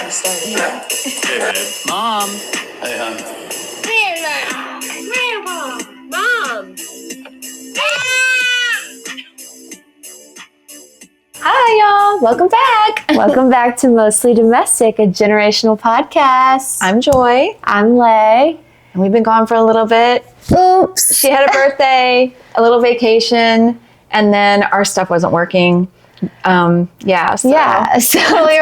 already started. Yeah. Hey, babe. Mom. Hey, hon. Mom. Hi, y'all. Welcome back. Welcome back to Mostly Domestic, a generational podcast. I'm Joy. I'm Lay. And we've been gone for a little bit. Oops. She had a birthday, a little vacation, and then our stuff wasn't working. So here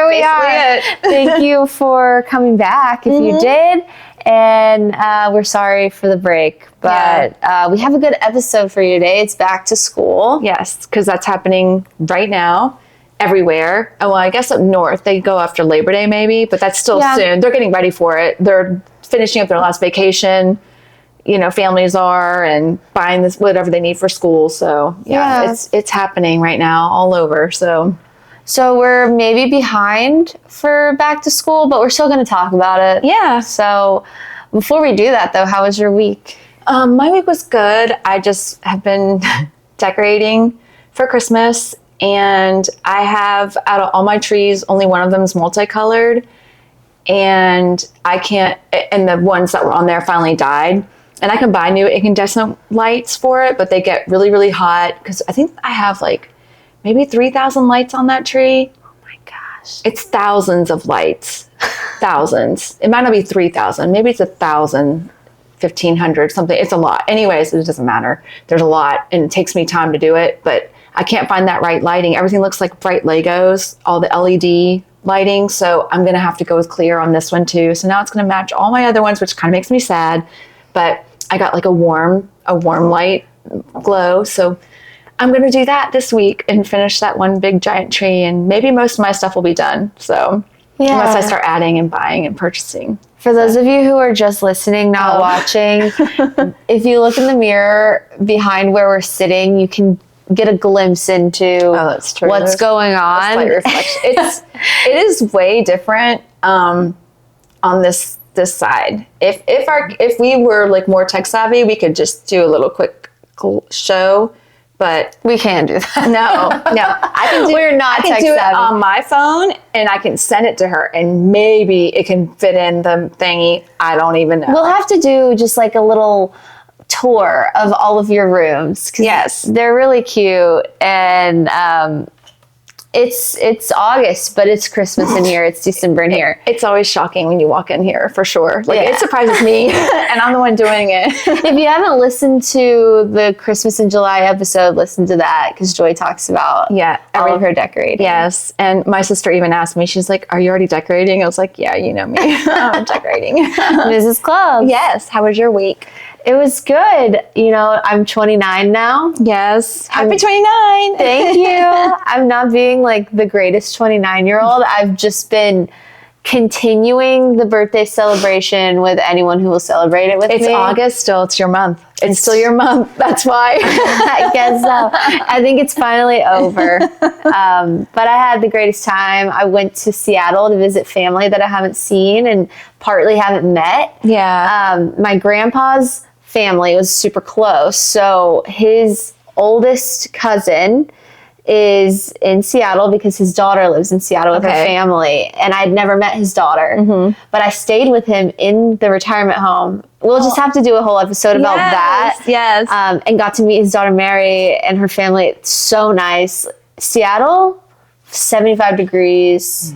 we are. it. Thank you for coming back if you did. And we're sorry for the break, but we have a good episode for you today. It's back to school. Yes, because that's happening right now everywhere. Oh, well, I guess up north, they go after Labor Day maybe, but that's still soon. They're getting ready for it. They're finishing up their last vacation. You know, families are, and buying this whatever they need for school. So it's happening right now all over. So we're maybe behind for back to school, but we're still going to talk about it. Yeah. So before we do that, though, how was your week? My week was good. I just have been decorating for Christmas, and I have, out of all my trees, only one of them is multicolored, and the ones that were on there finally died. And I can buy new incandescent lights for it, but they get really, really hot because I think I have like maybe 3,000 lights on that tree. Oh my gosh. It's thousands of lights. Thousands. It might not be 3,000. Maybe it's 1,000, 1,500, something. It's a lot. Anyways, it doesn't matter. There's a lot, and it takes me time to do it, but I can't find that right lighting. Everything looks like bright Legos, all the LED lighting, so I'm going to have to go with clear on this one too. So now it's going to match all my other ones, which kind of makes me sad, but I got like a warm light glow. So I'm going to do that this week and finish that one big giant tree, and maybe most of my stuff will be done. So unless I start adding and buying and purchasing. For those of you who are just listening, not watching, if you look in the mirror behind where we're sitting, you can get a glimpse into what's going on. Slight reflection. It is way different on this side. If we were like more tech savvy, we could just do a little quick show, but we can't do that. No, I can do. We're not tech savvy. It on my phone, and I can send it to her, and maybe it can fit in the thingy. I don't even know. We'll have to do just like a little tour of all of your rooms. Yes, they're really cute, and it's August, but it's Christmas in here. It's December in here. It's always shocking when you walk in here, for sure. Like it surprises me, and I'm the one doing it. If you haven't listened to the Christmas in July episode, listen to that, because Joy talks about all of her decorating. Yes, and my sister even asked me, she's like, "Are you already decorating?" I was like, "Yeah, you know me, I'm decorating." Mrs. Club. Yes. How was your week? It was good. You know, I'm 29 now. Yes. Happy 29. Thank you. I'm not being like the greatest 29-year-old. I've just been continuing the birthday celebration with anyone who will celebrate it with me. It's August still. It's your month. It's still your month. That's why. I guess so. I think it's finally over. But I had the greatest time. I went to Seattle to visit family that I haven't seen and partly haven't met. Yeah. My grandpa's family was super close. So his oldest cousin is in Seattle because his daughter lives in Seattle with her family. And I'd never met his daughter. But I stayed with him in the retirement home. We'll just have to do a whole episode about that. Yes. And got to meet his daughter Mary and her family. It's so nice. Seattle, 75 degrees.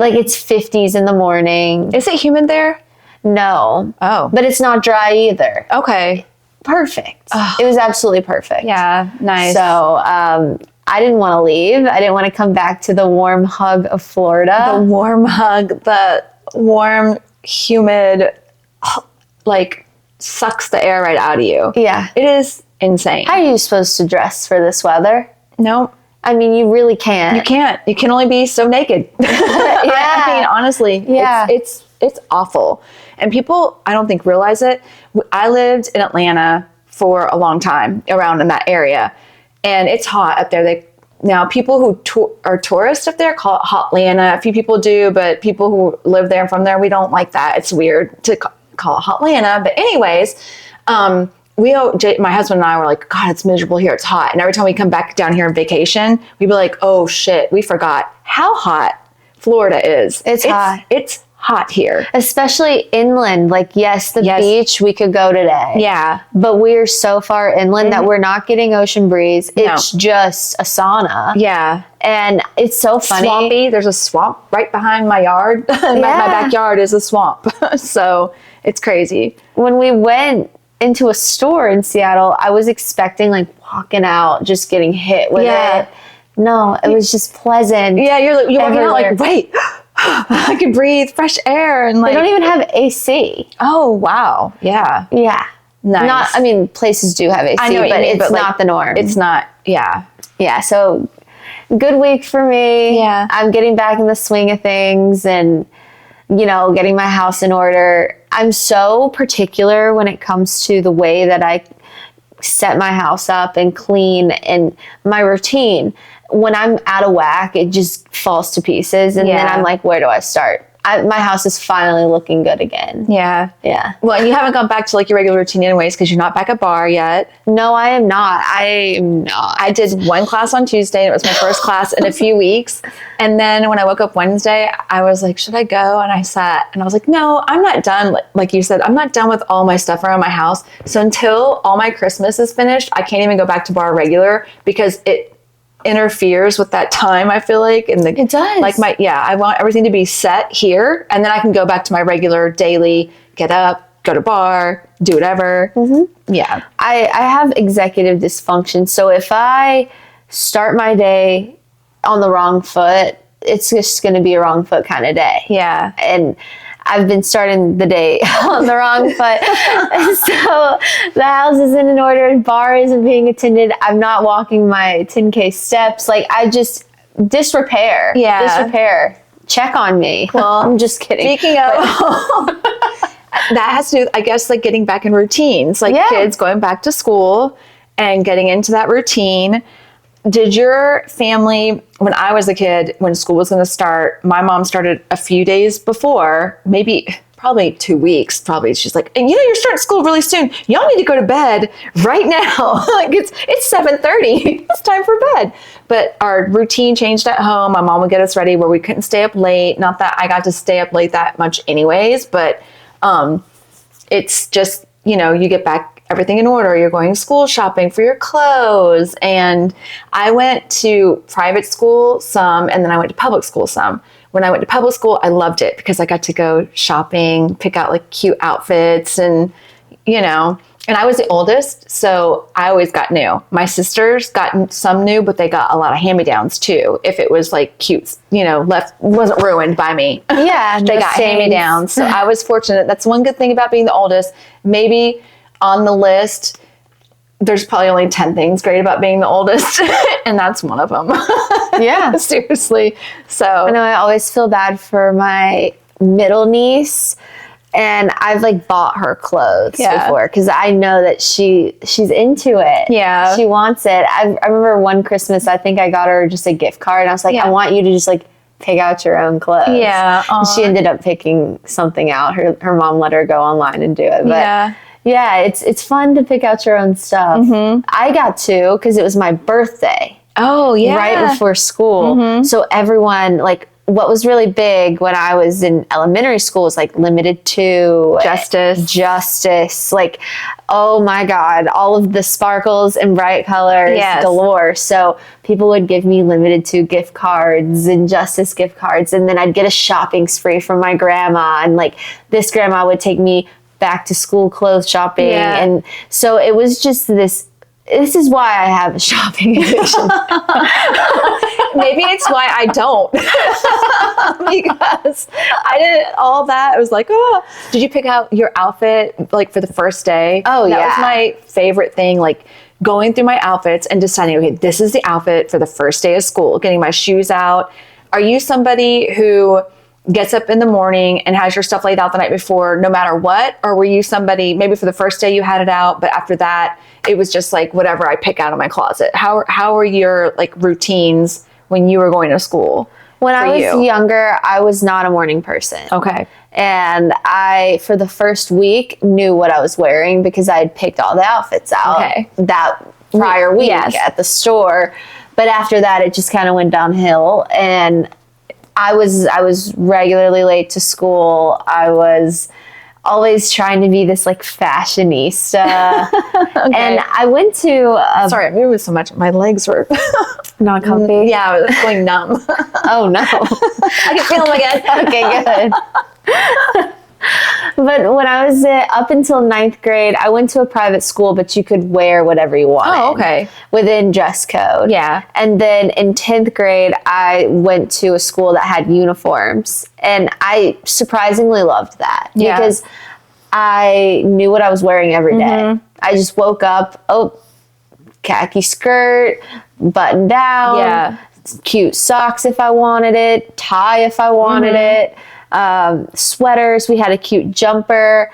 Like it's 50s in the morning. Is it humid there? No. Oh. But it's not dry either. Okay. Perfect. It was absolutely perfect. Yeah, nice. So I didn't want to leave. I didn't want to come back to the warm hug of Florida. The warm hug, the warm, humid, like sucks the air right out of you. Yeah. It is insane. How are you supposed to dress for this weather? No. I mean, you really can't. You can't. You can only be so naked. I mean, honestly, it's awful. And people, I don't think, realize it. I lived in Atlanta for a long time, around in that area. And it's hot up there. Now, people who are tourists up there call it Hotlanta. A few people do, but people who live there and from there, we don't like that. It's weird to call it Hotlanta. But anyways, my husband and I were like, God, it's miserable here. It's hot. And every time we come back down here on vacation, we'd be like, oh shit, we forgot how hot Florida is. It's hot. It's hot here. Especially inland. Like, yes, the beach we could go today. Yeah. But we're so far inland that we're not getting ocean breeze. It's just a sauna. Yeah. And it's so funny. Swampy. There's a swamp right behind my yard. My backyard is a swamp. So it's crazy. When we went into a store in Seattle, I was expecting like walking out, just getting hit with it. No, it was just pleasant. Yeah, you're walking out like, wait, I can breathe fresh air. And like, they don't even have AC. Oh, wow. Yeah. Yeah. Nice. Places do have AC, but it's not the norm. It's not, yeah. Yeah, so good week for me. Yeah. I'm getting back in the swing of things and, getting my house in order. I'm so particular when it comes to the way that I set my house up and clean and my routine. When I'm out of whack, it just falls to pieces. And then I'm like, where do I start? My house is finally looking good again. Yeah. Yeah. Well, and you haven't gone back to like your regular routine anyways because you're not back at bar yet. No, I am not. I did one class on Tuesday and it was my first class in a few weeks. And then when I woke up Wednesday, I was like, should I go? And I sat and I was like, no, I'm not done. Like you said, I'm not done with all my stuff around my house. So until all my Christmas is finished, I can't even go back to bar regular because it interferes with that time, I feel like. And it does. Like I want everything to be set here and then I can go back to my regular daily, get up, go to bar, do whatever. Mm-hmm. Yeah. I have executive dysfunction. So if I start my day on the wrong foot, it's just going to be a wrong foot kind of day. Yeah. And I've been starting the day on the wrong foot. So the house isn't in order. Bar isn't being attended. I'm not walking my 10K steps. Like, I just, disrepair. Yeah. Disrepair. Check on me. Well, I'm just kidding. Speaking of, that has to do, I guess, like getting back in routines. Like kids going back to school and getting into that routine. Did your family, when I was a kid, when school was going to start, my mom started a few days before, probably 2 weeks, probably. She's like, and you're starting school really soon. Y'all need to go to bed right now. Like it's 7:30. It's time for bed. But our routine changed at home. My mom would get us ready where we couldn't stay up late. Not that I got to stay up late that much anyways, but it's just, you get back everything in order. You're going school shopping for your clothes. And I went to private school some, and then I went to public school some. When I went to public school, I loved it because I got to go shopping, pick out like cute outfits and I was the oldest. So I always got new. My sisters got some new, but they got a lot of hand-me-downs too. If it was like cute, wasn't ruined by me. Yeah. They got hand-me-downs. So I was fortunate. That's one good thing about being the oldest. Maybe on the list, there's probably only 10 things great about being the oldest, and that's one of them. Yeah. Seriously. So I know I always feel bad for my middle niece, and I've like bought her clothes before because I know that she's into it. Yeah. She wants it. I remember one Christmas, I think I got her just a gift card, and I was like, I want you to just like pick out your own clothes. Yeah. And she ended up picking something out. Her mom let her go online and do it. But yeah, it's fun to pick out your own stuff. Mm-hmm. I got to because it was my birthday. Oh, yeah. Right before school. Mm-hmm. So everyone, like, what was really big when I was in elementary school was like limited to justice. Like, oh my God, all of the sparkles and bright colors galore. So people would give me limited to gift cards and justice gift cards. And then I'd get a shopping spree from my grandma. And like this grandma would take me back to school clothes shopping. Yeah. And so it was just this is why I have a shopping addiction. Maybe it's why I don't. Because I did all that. I was like, oh. Did you pick out your outfit like for the first day? Oh, That was my favorite thing. Like going through my outfits and deciding, okay, this is the outfit for the first day of school, getting my shoes out. Are you somebody who gets up in the morning and has your stuff laid out the night before no matter what? Or were you somebody, maybe for the first day you had it out, but after that, it was just like whatever I pick out of my closet? How are your like routines when you were going to school? When I was younger, I was not a morning person. Okay. And I, for the first week, knew what I was wearing because I had picked all the outfits out that prior week at the store. But after that, it just kind of went downhill. And I was regularly late to school. I was always trying to be this like fashionista. Okay. And I went to Sorry, I'm moving so much. My legs were not comfy. yeah, I was going numb. Oh no. I can feel them again. Okay, good. But when I was up until 9th grade, I went to a private school, but you could wear whatever you wanted. Oh, okay. Within dress code. Yeah. And then in 10th grade, I went to a school that had uniforms. And I surprisingly loved that. Yeah. Because I knew what I was wearing every day. I just woke up, khaki skirt, button down. Yeah. Cute socks if I wanted it. Tie if I wanted it. Sweaters. We had a cute jumper,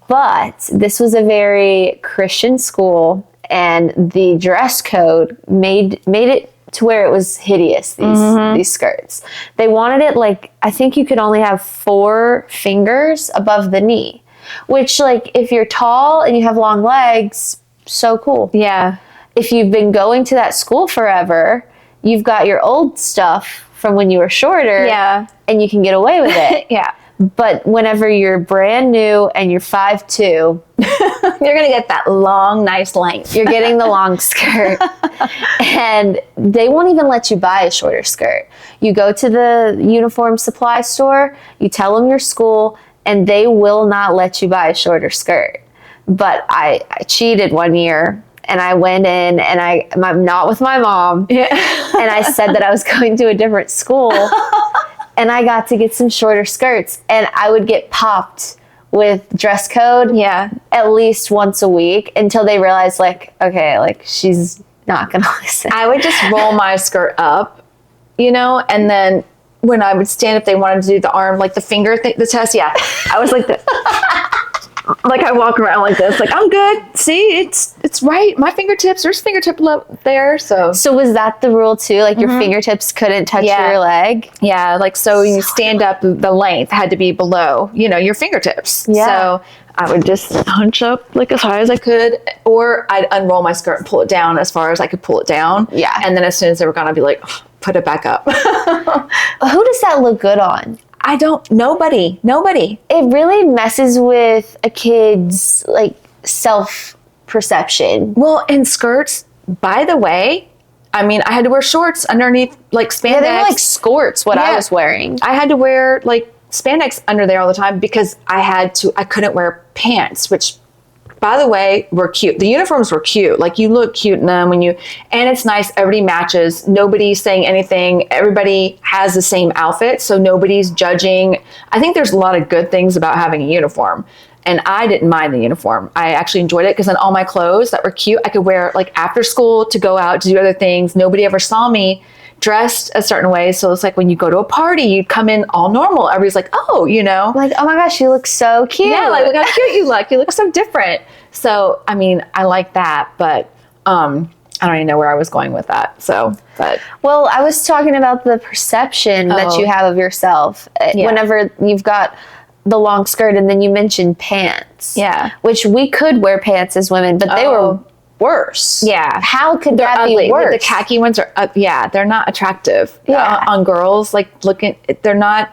but this was a very Christian school, and the dress code made it to where it was hideous. These skirts. They wanted it like, I think you could only have 4 fingers above the knee, which like if you're tall and you have long legs, so cool. Yeah. If you've been going to that school forever, you've got your old stuff from when you were shorter. Yeah. And you can get away with it. Yeah. But whenever you're brand new and you're 5'2", You're going to get that long, nice length. you're getting the long skirt. And they won't even let you buy a shorter skirt. You go to the uniform supply store, you tell them your school, and they will not let you buy a shorter skirt. But I cheated one year. And I went in and I'm not with my mom. Yeah. And I said that I was going to a different school. And I got to get some shorter skirts. And I would get popped with dress code Yeah. at least once a week until they realized, like, okay, like, she's not going to listen. I would just roll my skirt up, and then when I would stand, if they wanted to do the arm, like the finger thing, the test, yeah. I was like this. Like I walk around like this, like I'm good. See, it's right. My fingertips, there's fingertip there. So was that the rule too? Like your fingertips couldn't touch Yeah. your leg? yeah, like so you stand up, the length had to be below, your fingertips. Yeah. So I would just hunch up like as high as I could, or I'd unroll my skirt and pull it down as far as I could pull it down. Yeah. And then as soon as they were gonna be like, put it back up. Who does that look good on? Nobody. It really messes with a kid's like self-perception. Well, in skirts, by the way, I mean, I had to wear shorts underneath like spandex. Yeah, they were like skirts, what I Yeah. was wearing. I had to wear like spandex under there all the time because I couldn't wear pants, which by the way, were cute. The uniforms were cute. Like you look cute in them and it's nice. Everybody matches. Nobody's saying anything. Everybody has the same outfit. So nobody's judging. I think there's a lot of good things about having a uniform. And I didn't mind the uniform. I actually enjoyed it because then all my clothes that were cute, I could wear like after school to go out to do other things. Nobody ever saw me dressed a certain way. So it's like when you go to a party, you'd come in all normal. Everybody's like, oh, Like, oh my gosh, you look so cute. yeah, like look how cute you look. You look so different. So, I mean, I like that, but I don't even know where I was going with that. So, but Well, I was talking about the perception that Oh. you have of yourself Yeah. whenever you've got the long skirt, and then you mentioned pants. Yeah. Which we could wear pants as women, but they were Oh. worse. Yeah. How could they're that ugly. be worse? The khaki ones are, they're not attractive Yeah. on girls. Like they're not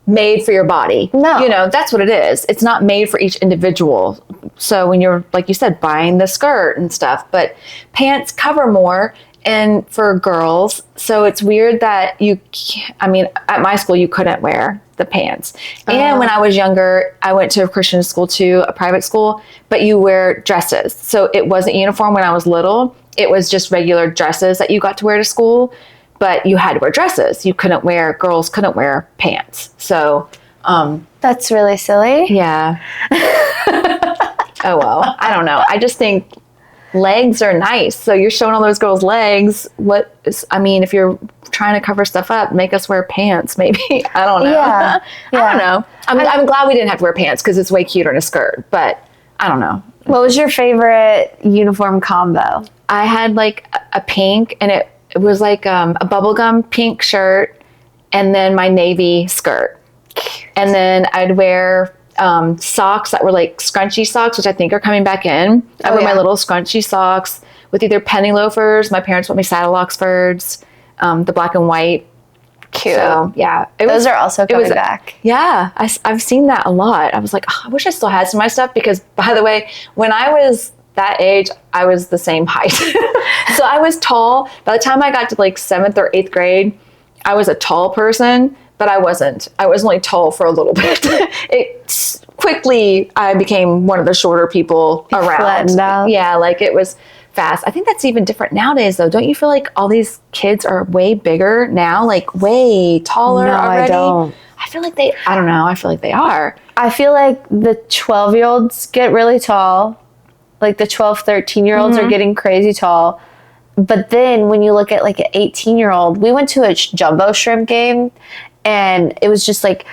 made for your body. No. That's what it is. It's not made for each individual. So when you're, like you said, buying the skirt and stuff, but pants cover more and for girls. So it's weird that at my school, you couldn't wear the pants. And when I was younger, I went to a Christian school too, a private school, but you wear dresses. So it wasn't uniform when I was little. It was just regular dresses that you got to wear to school, but you had to wear dresses. Girls couldn't wear pants. So, That's really silly. yeah. Oh, well, I don't know. I just think legs are nice. So you're showing all those girls' legs. If you're trying to cover stuff up, make us wear pants, maybe. I don't know. Yeah. I don't know. I'm glad we didn't have to wear pants because it's way cuter in a skirt, but I don't know. What was your favorite uniform combo? I had like a pink, and it was like a bubblegum pink shirt and then my navy skirt. And then I'd wear socks that were like scrunchy socks, which I think are coming back in. I wear my little scrunchy socks with either penny loafers. My parents bought me saddle Oxfords, the black and white Cute. So, yeah. Those are also coming back. Yeah. I've seen that a lot. I was like, oh, I wish I still had some of my stuff because, by the way, when I was that age, I was the same height. So I was tall. By the time I got to like 7th or 8th grade, I was a tall person, but I wasn't. I was only tall for a little bit. Quickly, I became one of the shorter people around. Flattened out. Yeah, like it was fast. I think that's even different nowadays, though. Don't you feel like all these kids are way bigger now, like way taller already? I don't. I feel like I don't know. I feel like they are. I feel like the 12-year-olds get really tall. Like the 12, 13-year-olds are getting crazy tall. But then when you look at like an 18-year-old, we went to a jumbo shrimp game and it was just like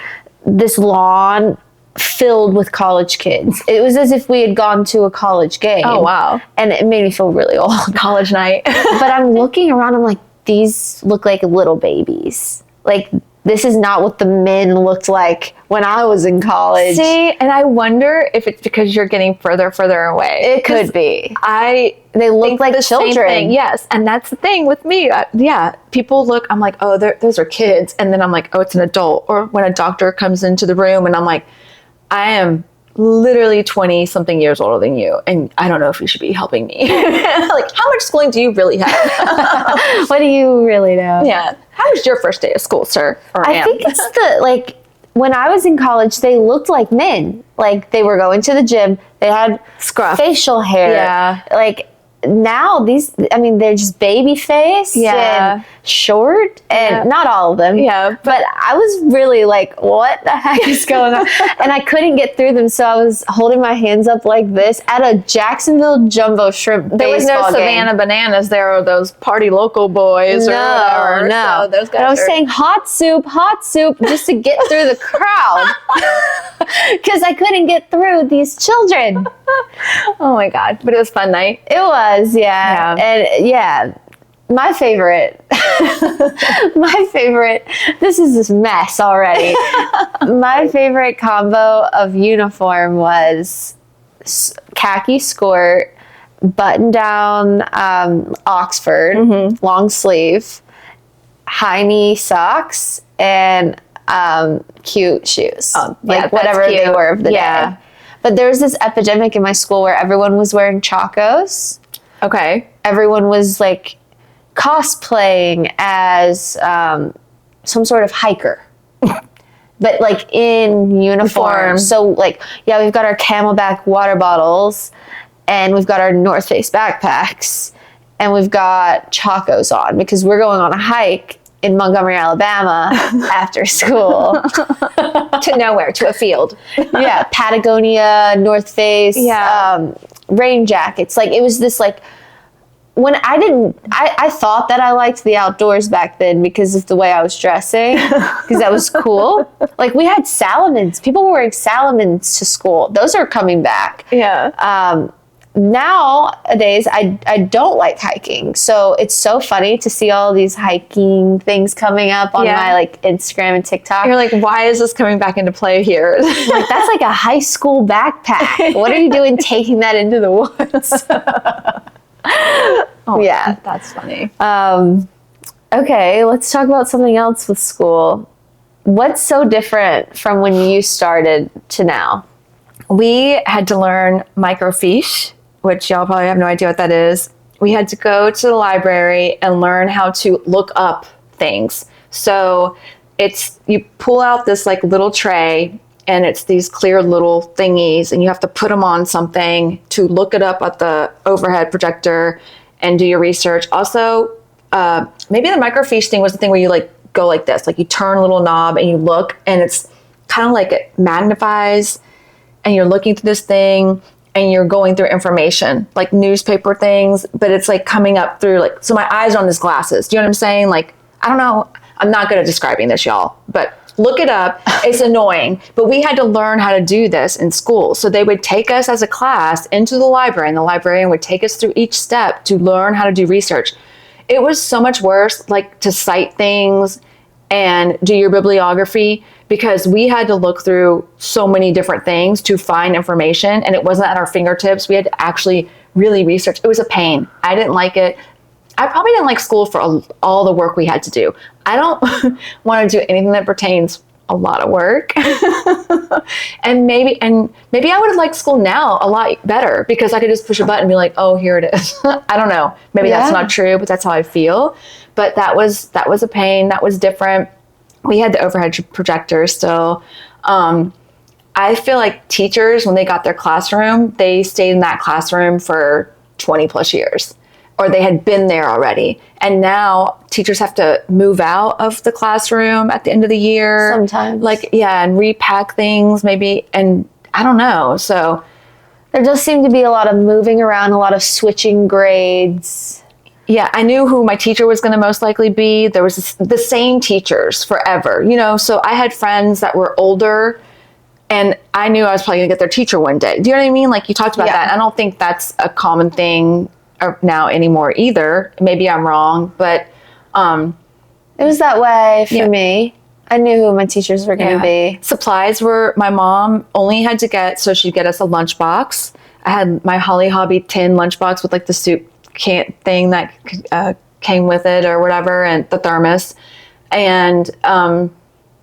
this lawn filled with college kids. It was as if we had gone to a college game. Oh, wow. And it made me feel really old. College night. But I'm looking around, I'm like, these look like little babies. Like, this is not what the men looked like when I was in college. See, and I wonder if it's because you're getting further away. It could be. They look like the children. Same thing. Yes, and that's the thing with me. Yeah, people look. I'm like, oh, those are kids, and then I'm like, oh, it's an adult. Or when a doctor comes into the room, and I'm like, I am literally 20 something years older than you, and I don't know if you should be helping me. Like, how much schooling do you really have? What do you really know? Yeah. How was your first day of school, sir? Or I think it's when I was in college, they looked like men. Like, they were going to the gym. They had Scruff. facial hair. Yeah. Like, now they're just baby faced and short, and not all of them. Yeah. But I was really like, what the heck is going on? And I couldn't get through them, so I was holding my hands up like this at a Jacksonville Jumbo Shrimp There was no baseball game. Savannah Bananas. There are those party local boys or whatever. No. So those guys but I was saying hot soup, just to get through the crowd. Because I couldn't get through these children. oh my God. But it was a fun night. It was, yeah. And yeah, my favorite, this is this mess already. My favorite combo of uniform was khaki skirt, button down Oxford, long sleeve, high knee socks, and cute shoes. Like whatever they were of the day. But there was this epidemic in my school where everyone was wearing Chacos. Okay. Everyone was like cosplaying as some sort of hiker. But like in uniform. So like, yeah, we've got our Camelback water bottles and we've got our North Face backpacks and we've got Chacos on because we're going on a hike in Montgomery, Alabama after school. To nowhere, to a field. Yeah, Patagonia, North Face, rain jackets. Like, it was this like, when I thought that I liked the outdoors back then because of the way I was dressing, because that was cool. Like, we had Salomons. People were wearing Salomons to school. Those are coming back. Yeah. Nowadays, I don't like hiking. So it's so funny to see all these hiking things coming up on my like Instagram and TikTok. You're like, why is this coming back into play here? Like, that's like a high school backpack. What are you doing taking that into the woods? Oh, yeah. That's funny. Okay, let's talk about something else with school. What's so different from when you started to now? We had to learn microfiche, which y'all probably have no idea what that is. We had to go to the library and learn how to look up things. So you pull out this like little tray and it's these clear little thingies and you have to put them on something to look it up at the overhead projector and do your research. Also, maybe the microfiche thing was the thing where you like go like this, like you turn a little knob and you look and it's kind of like it magnifies and you're looking through this thing and you're going through information, like newspaper things, but it's like coming up through like, so my eyes are on these glasses. Do you know what I'm saying? Like, I don't know. I'm not good at describing this, y'all, but look it up. It's annoying, but we had to learn how to do this in school. So they would take us as a class into the library and the librarian would take us through each step to learn how to do research. It was so much worse, like to cite things and do your bibliography, because we had to look through so many different things to find information and it wasn't at our fingertips. We had to actually really research. It was a pain. I didn't like it. I probably didn't like school for all the work we had to do. I don't want to do anything that pertains a lot of work. and maybe I would have liked school now a lot better because I could just push a button and be like, oh, here it is. I don't know. Maybe that's not true, but that's how I feel. But that was a pain. That was different. We had the overhead projector still. I feel like teachers, when they got their classroom, they stayed in that classroom for 20 plus years, or they had been there already. And now teachers have to move out of the classroom at the end of the year. Sometimes. And repack things maybe. And I don't know. So there does seem to be a lot of moving around, a lot of switching grades. Yeah, I knew who my teacher was going to most likely be. There was the same teachers forever, so I had friends that were older, and I knew I was probably going to get their teacher one day. Do you know what I mean? Like, you talked about that. I don't think that's a common thing now anymore either. Maybe I'm wrong, but it was that way for me. I knew who my teachers were going to be. Supplies were, my mom only had to get, so she'd get us a lunchbox. I had my Holly Hobby tin lunchbox with like the soup can thing that came with it or whatever, and the thermos, and my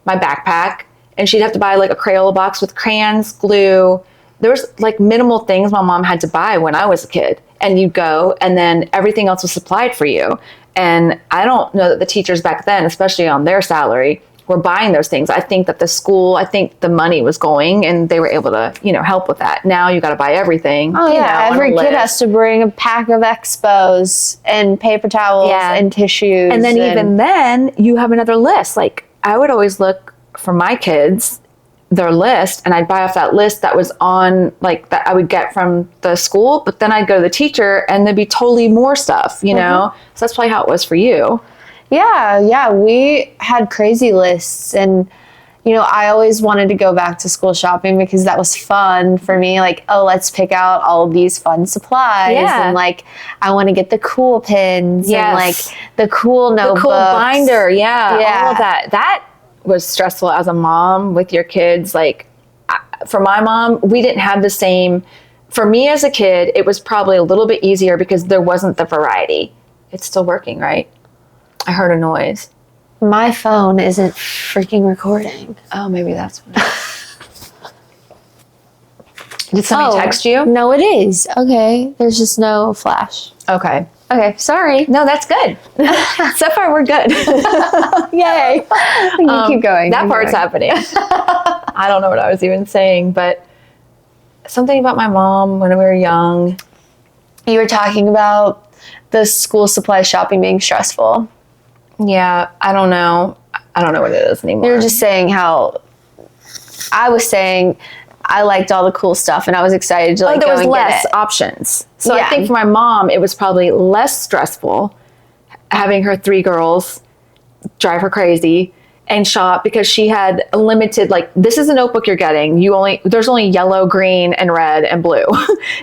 backpack. And she'd have to buy like a Crayola box with crayons, glue. There was like minimal things my mom had to buy when I was a kid. And you'd go, and then everything else was supplied for you. And I don't know that the teachers back then, especially on their salary, were buying those things. I think that the money was going, and they were able to, help with that. Now you got to buy everything. Oh yeah, every kid has to bring a pack of Expos and paper towels and tissues. And then even then, you have another list. Like, I would always look for my kids, their list, and I'd buy off that list that was on, like, that I would get from the school, but then I'd go to the teacher and there'd be totally more stuff, know? So that's probably how it was for you. Yeah, we had crazy lists, and I always wanted to go back to school shopping because that was fun for me. Like, oh, let's pick out all of these fun supplies, and like, I want to get the cool pins and like the cool notebooks, the cool binder, all of that. That was stressful as a mom with your kids. Like, for my mom, we didn't have the same. For me as a kid, it was probably a little bit easier because there wasn't the variety. It's still working, right? I heard a noise. My phone isn't freaking recording. Oh, maybe that's what Did somebody text you? No, it is. Okay. There's just no flash. Okay, sorry. No, that's good. So far, we're good. Yay. You keep going. That part's happening. I don't know what I was even saying, but something about my mom when we were young. You were talking about the school supply shopping being stressful. Yeah, I don't know. I don't know what it is anymore. You were just saying how I was saying I liked all the cool stuff and I was excited to there was less options. So I think for my mom, it was probably less stressful having her 3 girls drive her crazy and shop because she had a limited, like, this is a notebook you're getting. There's only yellow, green, and red and blue.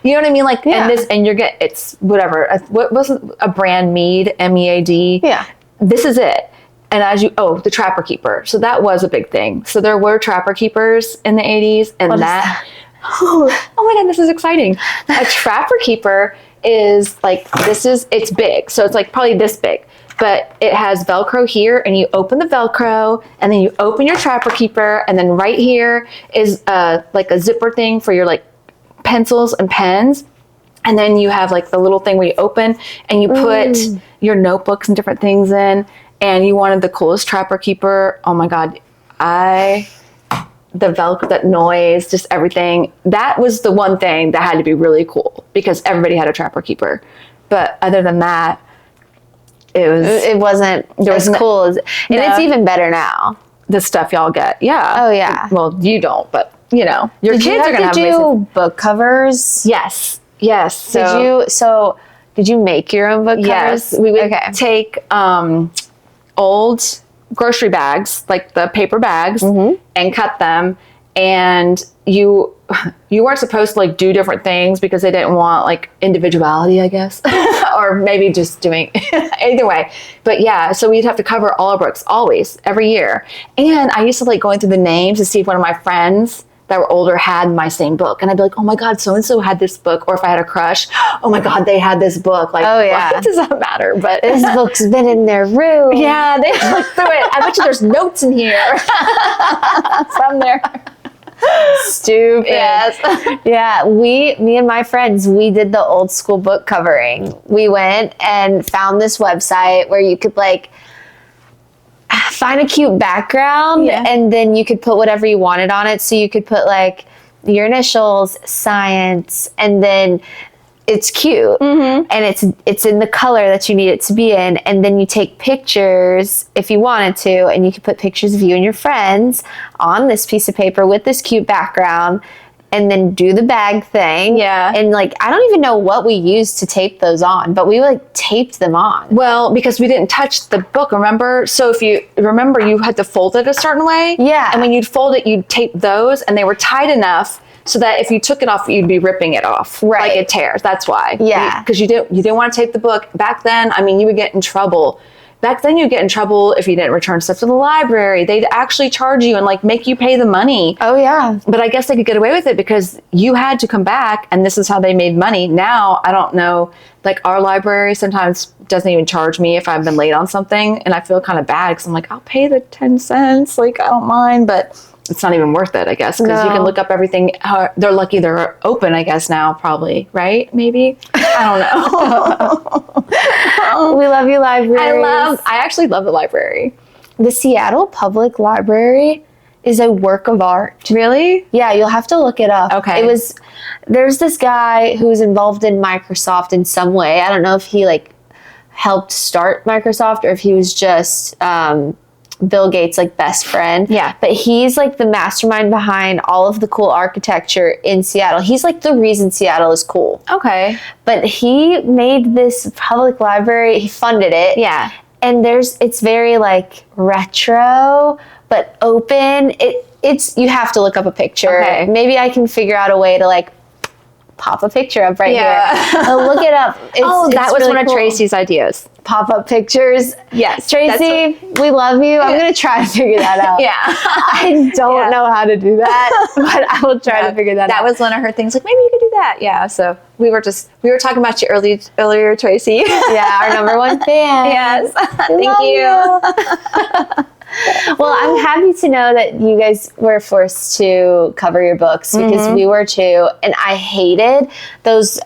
You know what I mean? Like, and it's whatever. What was a brand Mead, MEAD? Yeah. This is it. And the Trapper Keeper. So that was a big thing. So there were Trapper Keepers in the 80s. And oh my God, this is exciting. A Trapper Keeper is like, it's big. So it's like probably this big. But it has Velcro here, and you open the Velcro, and then you open your Trapper Keeper, and then right here is like a zipper thing for your like pencils and pens. And then you have like the little thing where you open and you put your notebooks and different things in. And you wanted the coolest Trapper Keeper. Oh my God. The Velcro, that noise, just everything. That was the one thing that had to be really cool because everybody had a Trapper Keeper. But other than that, it wasn't as cool as, and it's even better now. The stuff y'all get. Yeah. Oh yeah. Well, you don't, but your kids are going to do book covers. Yes. Did you make your own book covers? Yes, we would take old grocery bags, like the paper bags, and cut them. And you weren't supposed to like do different things because they didn't want like individuality, I guess, or maybe just doing either way. But yeah, so we'd have to cover all our books always, every year. And I used to like going through the names to see if one of my friends that were older had my same book. And I'd be like, oh my God, so-and-so had this book. Or if I had a crush, oh my God, they had this book. Like, Oh, yeah. what does that matter? But This book's been in their room. yeah, they looked through it. I bet you there's notes in here. From there. Stupid. Yes. Yeah, me and my friends, we did the old school book covering. We went and found this website where you could like find a cute background Yeah. and then you could put whatever you wanted on it. So you could put like your initials, science, and then it's cute and it's in the color that you need it to be in, and then you take pictures if you wanted to, and you can put pictures of you and your friends on this piece of paper with this cute background, and then do the bag thing. Yeah. And like I don't even know what we used to tape those on, but we like taped them on. Well, because we didn't touch the book, remember? So if you remember, you had to fold it a certain way. Yeah. And when you'd fold it, you'd tape those, and they were tight enough so that if you took it off, you'd be ripping it off. Right. Like it tears. That's why. Yeah. Because you didn't want to tape the book. Back then, I mean, you would get in trouble. Back then, you'd get in trouble if you didn't return stuff to the library. They'd actually charge you and like make you pay the money. Oh yeah. But I guess they could get away with it because you had to come back, and this is how they made money. Now, I don't know, like our library sometimes doesn't even charge me if I've been late on something, and I feel kind of bad because I'm like, I'll pay the 10 cents. Like, I don't mind, but it's not even worth it, I guess, because you No. can look up everything. They're lucky they're open, I guess, now, probably, right? Maybe? I don't know. We love you, libraries. I actually love the library. The Seattle Public Library is a work of art. Really? Yeah, you'll have to look it up. Okay. There's this guy who's involved in Microsoft in some way. I don't know if he like helped start Microsoft or if he was just Bill Gates' like best friend. Yeah. But he's like the mastermind behind all of the cool architecture in Seattle. He's like the reason Seattle is cool. Okay. But he made this public library, he funded it. Yeah. And it's very like retro but open. It's you have to look up a picture. Okay. Maybe I can figure out a way to like pop a picture up right Yeah. here. Look it up. That was really one of cool. Tracy's ideas. Pop up pictures. Yes. Tracy, we love you. I'm gonna try to figure that out. Yeah. I don't know how to do that, but I will try to figure that out. That was one of her things. Like, maybe you could do that. Yeah. So we were talking about you earlier, Tracy. yeah, our number one fan. Yes. We love Thank you. Well, I'm happy to know that you guys were forced to cover your books because we were too. And I hated those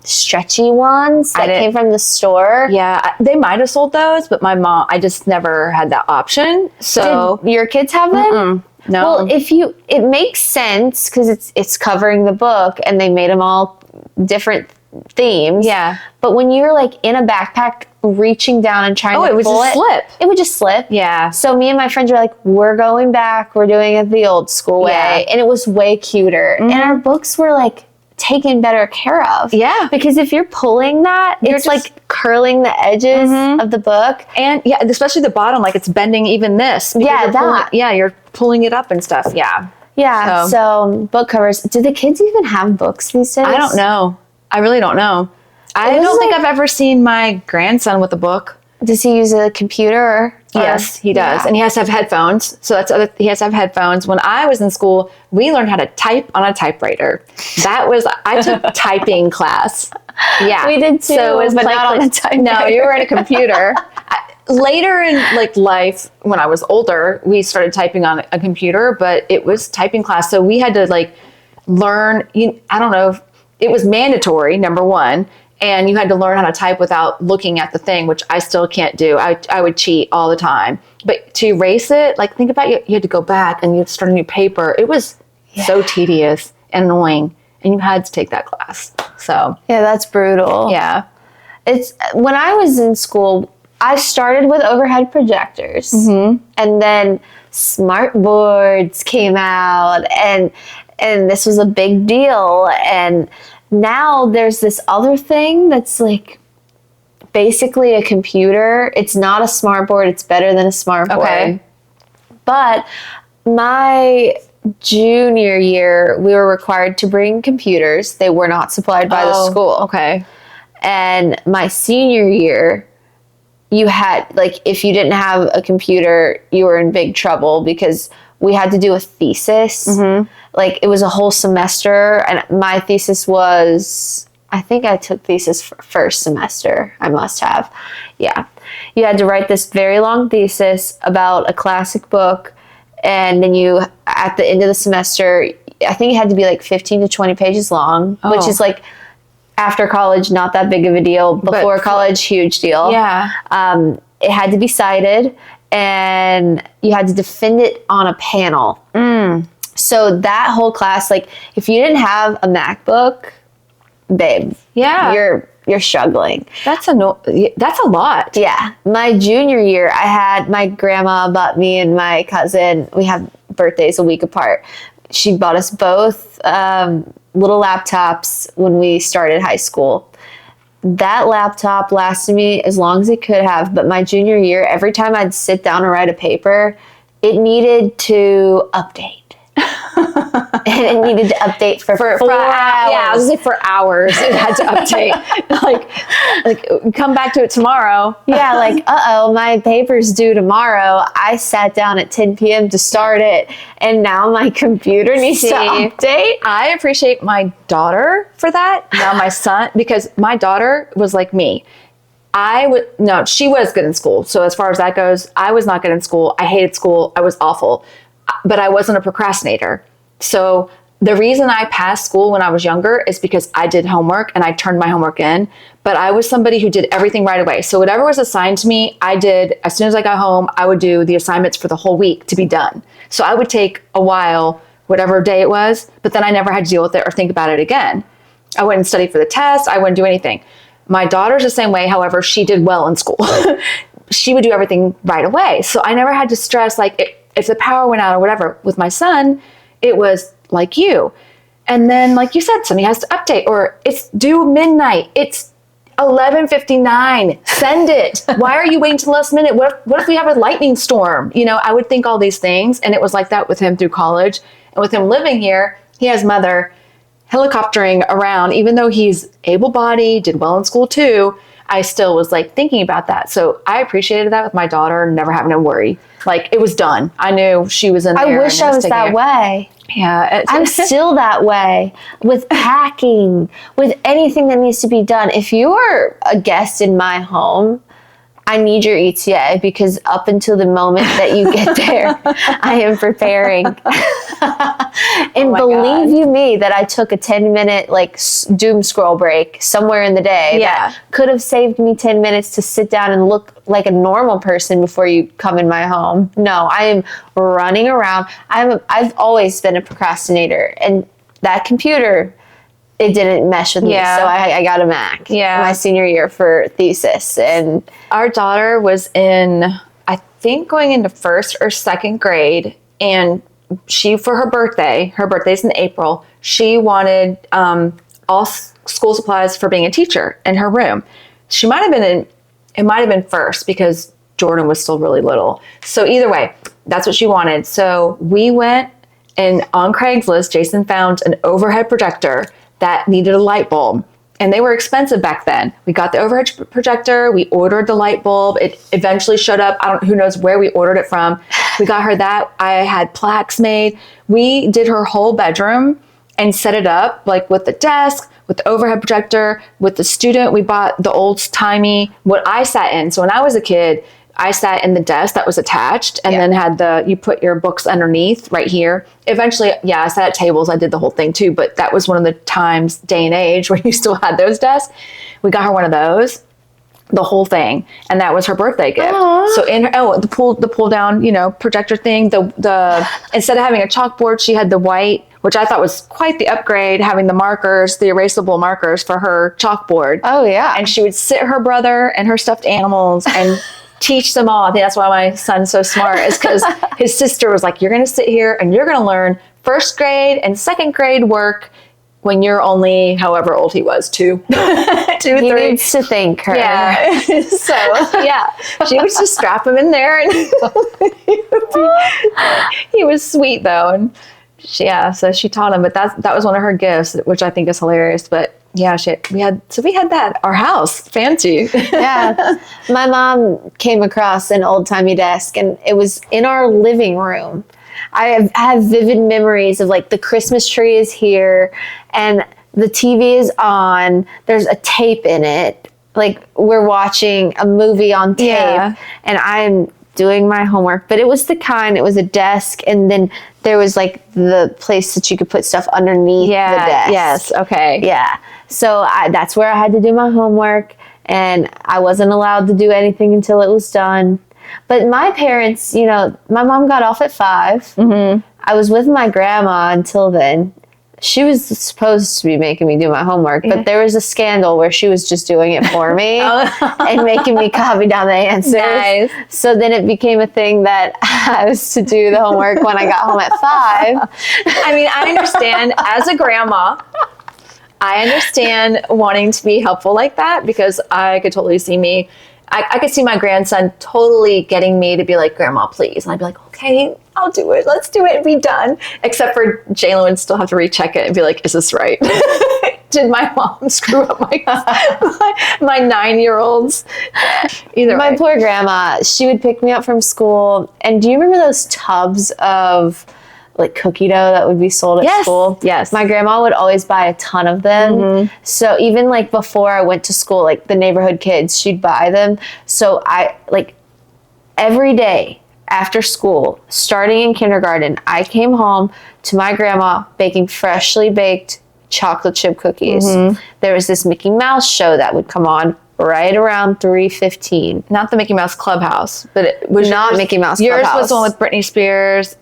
stretchy ones that came from the store. Yeah. They might have sold those, but my mom, I just never had that option. So Did your kids have them? no. Well, it makes sense because it's covering the book and they made them all different themes. Yeah. But when you're like in a backpack reaching down and trying to it would pull just slip. It would just slip. Yeah. So me and my friends were like, we're going back. We're doing it the old school way. Yeah. And it was way cuter. And our books were like taken better care of. Yeah. Because if you're pulling that, it's just- like curling the edges of the book. And yeah, especially the bottom, like it's bending even this. because Yeah, you're pulling- that. yeah, you're pulling it up and stuff. Yeah. Yeah. So book covers. Do the kids even have books these days? I don't know. I really don't know. I was don't think like- I've ever seen my grandson with a book. Does he use a computer? Or Yes, he does. Yeah. And he has to have headphones. So he has to have headphones. When I was in school, we learned how to type on a typewriter. I took typing class. Yeah. We did too, So it was but like- not on a typewriter. No, you were in a computer. Later in like life, when I was older, we started typing on a computer, but it was typing class. So we had to like learn, I don't know, it was mandatory, number one. And you had to learn how to type without looking at the thing, which I still can't do. I would cheat all the time. But to erase it, like think about you had to go back and you'd start a new paper. It was so tedious and annoying. And you had to take that class. So Yeah, that's brutal. yeah. It's when I was in school, I started with overhead projectors, and then smart boards came out, and this was a big deal. And now there's this other thing that's like basically a computer. It's not a smart board. It's better than a smart board. Okay. But my junior year, we were required to bring computers. They were not supplied by the school. Okay. And my senior year, you had, like, if you didn't have a computer, you were in big trouble because we had to do a thesis. Like it was a whole semester, and my thesis was, I think I took thesis first semester. I must have. Yeah. You had to write this very long thesis about a classic book, and then you, at the end of the semester, I think it had to be like 15 to 20 pages long, which is like, after college, not that big of a deal. Before college, huge deal. Yeah. It had to be cited, and you had to defend it on a panel. So that whole class, like, if you didn't have a MacBook, babe, you're struggling. That's a lot. Yeah. My junior year, I had my grandma bought me and my cousin, we have birthdays a week apart. She bought us both little laptops when we started high school. That laptop lasted me as long as it could have, but my junior year, every time I'd sit down and write a paper, it needed to update. And it needed to update for 4 hours. Yeah, I was like for hours it had to update. like come back to it tomorrow. Yeah, like, my paper's due tomorrow. I sat down at 10 p.m. to start it, and now my computer needs to update. I appreciate my daughter for that. Now my son, because my daughter was like me. She was good in school. So as far as that goes, I was not good in school. I hated school. I was awful. But I wasn't a procrastinator. So the reason I passed school when I was younger is because I did homework and I turned my homework in. But I was somebody who did everything right away. So whatever was assigned to me, I did. As soon as I got home, I would do the assignments for the whole week to be done. So I would take a while, whatever day it was, but then I never had to deal with it or think about it again. I wouldn't study for the test. I wouldn't do anything. My daughter's the same way. However, she did well in school. She would do everything right away. So I never had to stress if the power went out or whatever. With my son, it was like you. And then, like you said, somebody has to update, or it's due midnight. It's 11:59. Send it. Why are you waiting till the last minute? What if we have a lightning storm? I would think all these things. And it was like that with him through college. And with him living here, he has mother helicoptering around. Even though he's able-bodied, did well in school too, I still was like thinking about that. So I appreciated that with my daughter, never having to worry. Like, it was done. I knew she was in there. I wish I was that way. Yeah. I'm still that way with packing, with anything that needs to be done. If you are a guest in my home, I need your ETA, because up until the moment that you get there, I am preparing. And believe you me that I took a 10-minute doom scroll break somewhere in the day that could have saved me 10 minutes to sit down and look like a normal person before you come in my home. No, I am running around. I've always been a procrastinator, and that computer, it didn't mesh with me. So I got a Mac my senior year for thesis. And our daughter was in, I think, going into first or second grade. And she, for her birthday's in April, she wanted all school supplies for being a teacher in her room. It might have been first, because Jordan was still really little. So either way, that's what she wanted. So we went, and on Craigslist, Jason found an overhead projector that needed a light bulb. And they were expensive back then. We got the overhead projector. We ordered the light bulb. It eventually showed up. Who knows where we ordered it from. We got her that. I had plaques made. We did her whole bedroom and set it up, like with the desk, with the overhead projector, with the student. We bought the old-timey, what I sat in. So when I was a kid, I sat in the desk that was attached, and then had you put your books underneath right here. Eventually, I sat at tables. I did the whole thing too, but that was one of the times, day and age, where you still had those desks. We got her one of those, the whole thing, and that was her birthday gift. Aww. So in her, the pull down, projector thing. The instead of having a chalkboard, she had the white, which I thought was quite the upgrade, having the markers, the erasable markers for her chalkboard. Oh yeah, and she would sit her brother and her stuffed animals and teach them all. I think that's why my son's so smart, is because his sister was like, you're going to sit here and you're going to learn first grade and second grade work when you're only, however old he was, 2, 2, 3. He needs to thank her. Yeah. So, she would just strap him in there, and he was sweet though. And so she taught him, but that was one of her gifts, which I think is hilarious. But yeah, we had that, our house, fancy. Yeah. My mom came across an old-timey desk, and it was in our living room. I have vivid memories of like the Christmas tree is here and the TV is on. There's a tape in it. Like we're watching a movie on tape and I'm doing my homework, but it was it was a desk and then there was like the place that you could put stuff underneath the desk. Yes. Okay. Yeah. So that's where I had to do my homework and I wasn't allowed to do anything until it was done. But my parents, you know, my mom got off at 5. Mm-hmm. I was with my grandma until then. She was supposed to be making me do my homework, but there was a scandal where she was just doing it for me and making me copy down the answers. Nice. So then it became a thing that I was to do the homework when I got home at 5. I mean, I understand as a grandma, I understand wanting to be helpful like that because I could totally see I could see my grandson totally getting me to be like, Grandma, please. And I'd be like, okay, I'll do it. Let's do it and be done. Except for Jalen would still have to recheck it and be like, is this right? Did my mom screw up my 9-year-olds? Either My way. poor grandma, she would pick me up from school. And do you remember those tubs of like cookie dough that would be sold at school? Yes. My grandma would always buy a ton of them. Mm-hmm. So even like before I went to school, like the neighborhood kids, she'd buy them. So I like every day after school, starting in kindergarten, I came home to my grandma baking freshly baked chocolate chip cookies. Mm-hmm. There was this Mickey Mouse show that would come on right around 3:15. Not the Mickey Mouse Clubhouse, but it was not Mickey Mouse Yours Clubhouse. was the one with Britney Spears.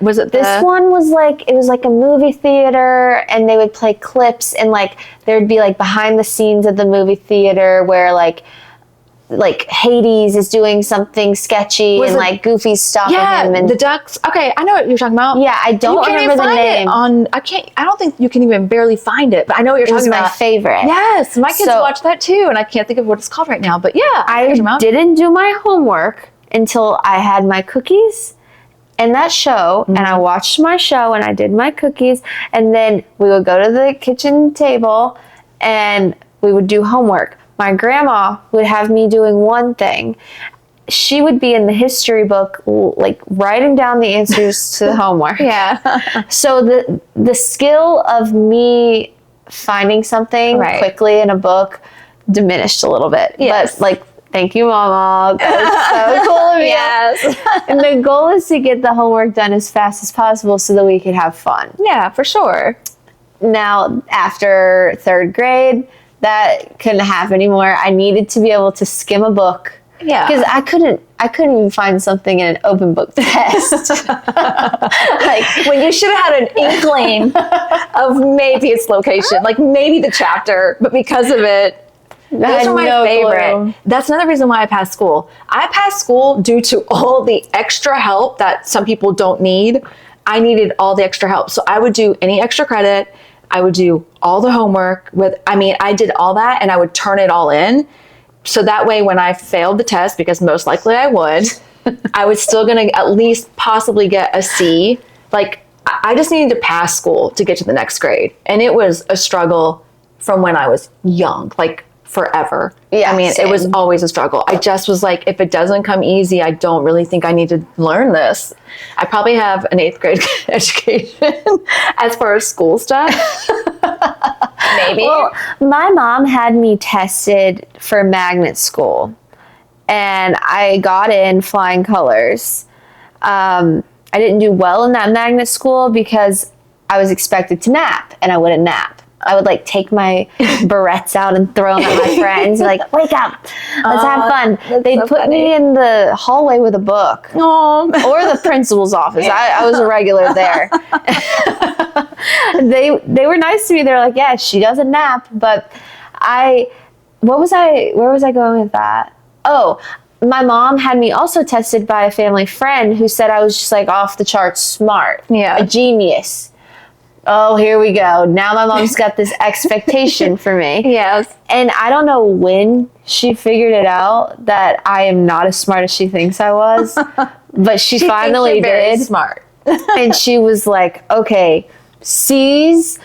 Was it This one was like, it was like a movie theater and they would play clips and like there'd be like behind the scenes of the movie theater where like Hades is doing something sketchy and like Goofy's stopping him and the ducks. Okay, I know what you're talking about. Yeah, I don't remember the name. I don't think you can even barely find it, but I know what you're talking about. It was my favorite. Yes, my kids watch that too, and I can't think of what it's called right now. But yeah, I didn't do my homework until I had my cookies and that show, and I watched my show and I did my cookies, and then we would go to the kitchen table and we would do homework. My grandma would have me doing one thing. She would be in the history book, like writing down the answers to the homework. Yeah. So the skill of me finding something quickly in a book diminished a little bit. Yes. But like, thank you, Mama. That was so cool of you. Yes. And the goal is to get the homework done as fast as possible so that we can have fun. Yeah, for sure. Now, after 3rd grade, that couldn't happen anymore. I needed to be able to skim a book. Yeah. Because I couldn't even find something in an open book test. Like when you should have had an inkling of maybe its location, like maybe the chapter, but because of it, those are my favorite. Clue. That's another reason why I passed school. I passed school due to all the extra help that some people don't need. I needed all the extra help. So I would do any extra credit. I would do all the homework I did all that and I would turn it all in. So that way when I failed the test, because most likely I would, I was still going to at least possibly get a C. Like I just needed to pass school to get to the next grade. And it was a struggle from when I was young, like forever. Yeah, I mean, same. It was always a struggle. I just was like, if it doesn't come easy, I don't really think I need to learn this. I probably have an 8th grade education as far as school stuff. Maybe. Well, my mom had me tested for magnet school, and I got in flying colors. I didn't do well in that magnet school because I was expected to nap, and I wouldn't nap. I would like take my barrettes out and throw them at my friends, like, wake up, let's have fun. They'd put me in the hallway with a book. Oh. Or the principal's office. I was a regular there. They were nice to me. They're like, yeah, she doesn't nap. But where was I going with that? Oh, my mom had me also tested by a family friend who said I was just like off the charts smart. Yeah. A genius. Oh, here we go. Now my mom's got this expectation for me. Yes. And I don't know when she figured it out that I am not as smart as she thinks I was, but she finally very did. Smart. And she was like, okay, C's,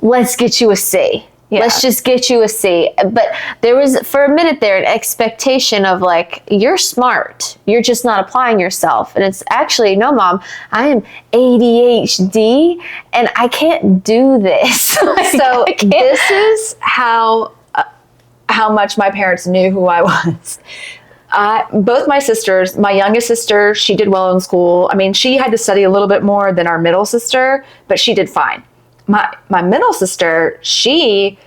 let's get you a C. Let's just get you a C. But there was, for a minute there, an expectation of like, you're smart. You're just not applying yourself. And it's actually, no, Mom, I am ADHD and I can't do this. Like, So this is how much my parents knew who I was. Both my sisters, my youngest sister, she did well in school. I mean, she had to study a little bit more than our middle sister, but she did fine. My middle sister, she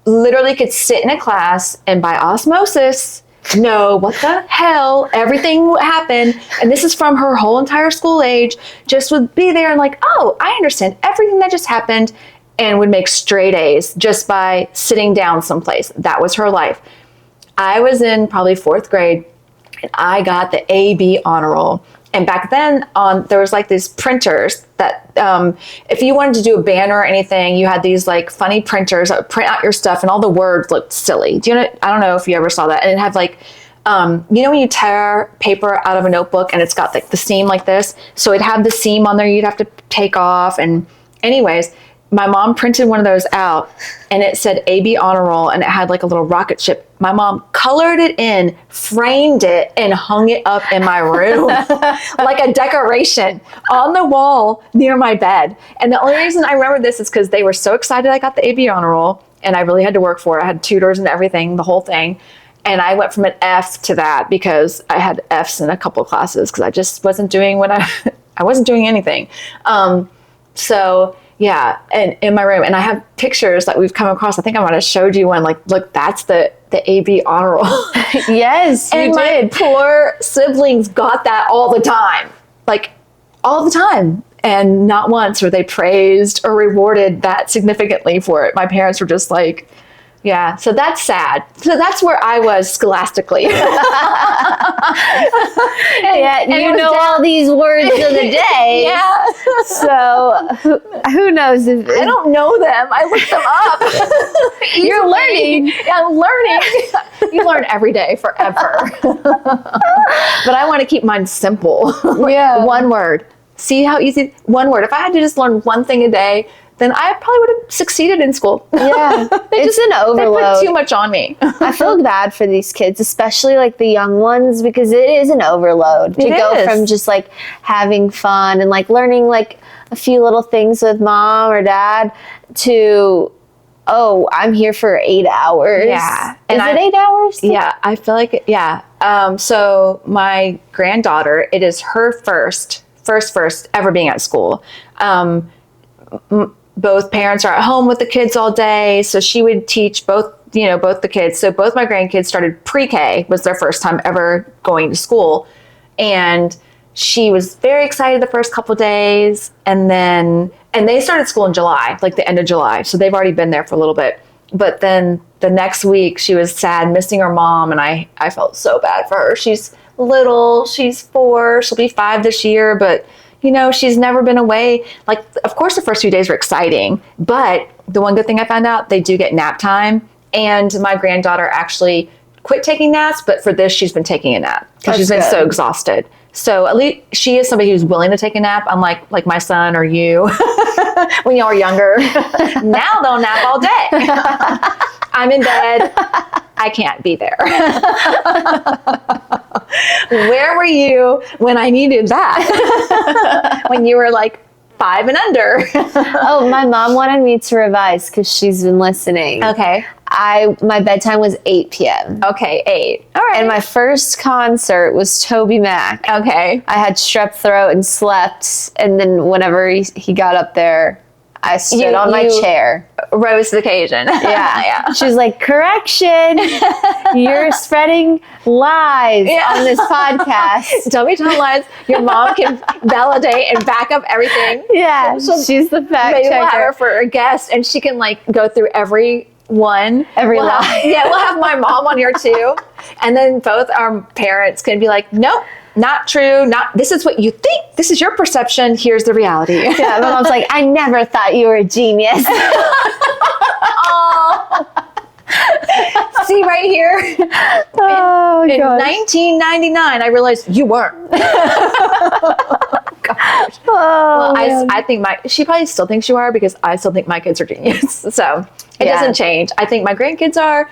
literally could sit in a class and by osmosis know what the hell everything happened. And this is from her whole entire school age, just would be there and like, oh, I understand everything that just happened, and would make straight A's just by sitting down someplace. That was her life. I was in probably 4th grade and I got the AB honor roll. And back then there was like these printers that if you wanted to do a banner or anything, you had these like funny printers that would print out your stuff and all the words looked silly. I don't know if you ever saw that. And it had like, you know, when you tear paper out of a notebook and it's got like the seam like this. So it'd have the seam on there you'd have to take off. And anyways, my mom printed one of those out and it said AB honor roll and it had like a little rocket ship. My mom colored it in, framed it, and hung it up in my room like a decoration on the wall near my bed. And the only reason I remember this is because they were so excited I got the AB honor roll and I really had to work for it. I had tutors and everything, the whole thing. And I went from an F to that because I had Fs in a couple classes because I just wasn't doing I wasn't doing anything. So yeah, and in my room, and I have pictures that we've come across. I think I might have showed you one. Like, look, that's the AB honor roll. Yes, and my poor siblings got that all the time, like all the time, and not once were they praised or rewarded that significantly for it. My parents were just like, yeah, so that's sad. So that's where I was scholastically. Yeah, you know all these words of the day. Yeah. So who knows if I don't know them. I looked them up. You're learning. I'm learning. You learn every day forever. But I want to keep mine simple. Yeah. One word. See how easy, one word. If I had to just learn one thing a day, then I probably would have succeeded in school. Yeah, it's an They overload. put too much on me. I feel bad for these kids, especially like the young ones, because it is an overload to go is. from just like having fun and like learning like a few little things with mom or dad to, oh, I'm here for 8 hours. Yeah. Is it 8 hours? Yeah, I feel like it, yeah. So my granddaughter, it is her first ever being at school. Both parents are at home with the kids all day, so she would teach both the kids. So both my grandkids started pre-K, was their first time ever going to school. And she was very excited the first couple days. And they started school in July, like the end of July. So they've already been there for a little bit. But then the next week she was sad, missing her mom. And I felt so bad for her. She's little, she's 4, she'll be 5 this year, but she's never been away. Like, of course, the first few days were exciting, but the one good thing I found out, they do get nap time. And my granddaughter actually quit taking naps, but for this, she's been taking a nap because she's been so exhausted. So at least she is somebody who's willing to take a nap, unlike like my son or you when y'all were younger. Now they'll nap all day. I'm in bed. I can't be there. Where were you when I needed that? When you were like 5 and under. Oh, my mom wanted me to revise because she's been listening. Okay. My bedtime was 8 p.m. Okay, 8. All right. And my first concert was Toby Mac. Okay. I had strep throat and slept. And then whenever he got up there, I stood on my chair. Rose to the occasion. Yeah. She was like, correction, you're spreading lies on this podcast. Don't be telling lies. Your mom can validate and back up everything. Yeah, she's the fact Maybe checker. we'll have her for a guest and she can like go through every lie. We'll have my mom on here too. And then both our parents can be like, nope. Not true. This is what you think. This is your perception. Here's the reality. Yeah, my mom's like, I never thought you were a genius. Oh. See right here. Oh, in 1999, I realized you weren't. God. God. Oh, Well, I think she probably still thinks you are because I still think my kids are genius. So it doesn't change. I think my grandkids are,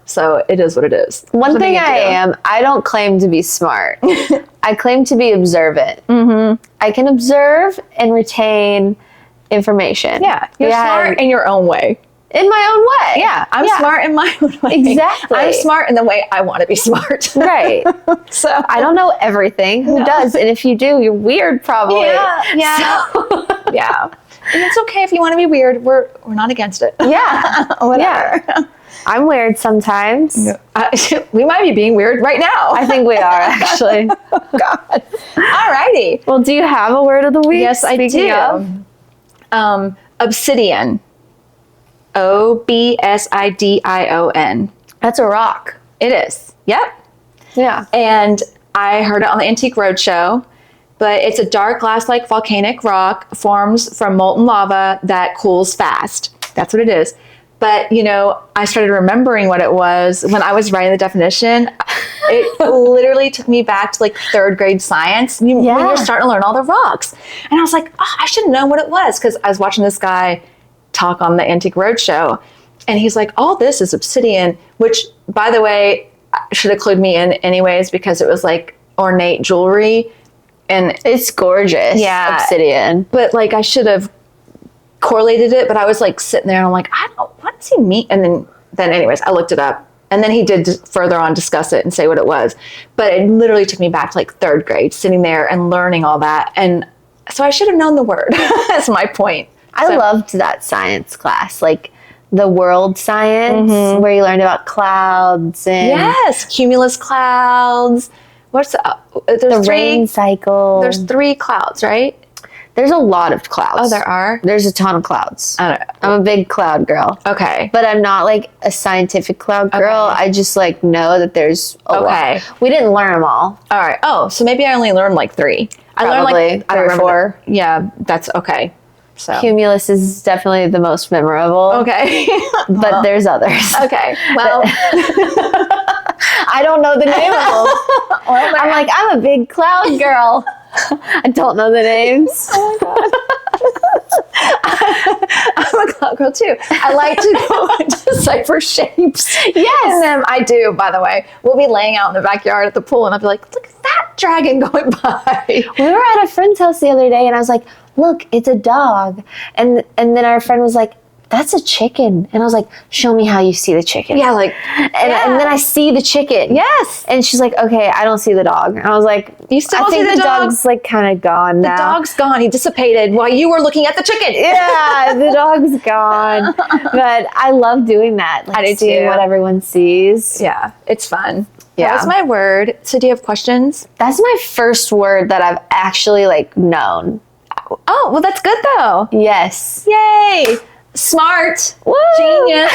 so it is what it is. One thing I am, I don't claim to be smart. I claim to be observant. Mm-hmm. I can observe and retain information. Yeah. You're smart in your own way. In my own way. Yeah. I'm smart in my own way. Exactly. I'm smart in the way I want to be smart. Right. So I don't know everything. Who does? And if you do, you're weird probably. Yeah. So, yeah. And it's okay if you want to be weird. We're not against it. yeah. Whatever. Yeah. I'm weird sometimes. We might be being weird right now. I think we are, actually. God. Alrighty. Well, do you have a word of the week? Yes, I do. Obsidian. Obsidion. That's a rock. It is. Yep. Yeah. And I heard it on the Antique Roadshow, but it's a dark glass-like volcanic rock, forms from molten lava that cools fast. That's what it is. But, I started remembering what it was when I was writing the definition. It literally took me back to like third grade science when you're starting to learn all the rocks. And I was like, I should have known what it was because I was watching this guy talk on the Antique Roadshow. And he's like, all this is obsidian, which, by the way, should have clued me in anyways because it was like ornate jewelry. And it's gorgeous. Yeah. Obsidian. But like I should have correlated it, but I was like sitting there and I'm like, what does he mean? And then anyways, I looked it up. And then he did further on discuss it and say what it was. But it literally took me back to like third grade, sitting there and learning all that. And so I should have known the word. That's my point. I loved that science class, like the world science, where you learned about clouds and yes, cumulus clouds. What's the rain cycle? There's 3 clouds, right? There's a lot of clouds. Oh, there are? There's a ton of clouds. I don't know. I'm a big cloud girl. Okay. But I'm not like a scientific cloud girl. Okay. I just like know that there's a lot. We didn't learn them all. All right. Oh, so maybe I only learned like 3. I learned like 3 or 4. Yeah, that's okay. So Cumulus is definitely the most memorable. Okay. But there's others. Okay. Well, I don't know the name of them. I'm like, I'm a big cloud girl. I don't know the names. Oh my God. I'm a cloud girl too. I like to go and decipher shapes. Yes. And then I do, by the way. We'll be laying out in the backyard at the pool and I'll be like, look at that dragon going by. We were at a friend's house the other day and I was like, look, it's a dog. And then our friend was like, that's a chicken. And I was like, show me how you see the chicken. Yeah, like, and then I see the chicken. Yes. And she's like, okay, I don't see the dog. And I was like, you still I think see the dog? Dog's like kind of gone now. The dog's gone. He dissipated while you were looking at the chicken. Yeah, the dog's gone. But I love doing that. Like I do seeing too. what everyone sees. Yeah, it's fun. Yeah. That was my word. So do you have questions? That's my first word that I've actually like known. Oh, well, that's good though. Yes. Yay. Smart. Woo! Genius.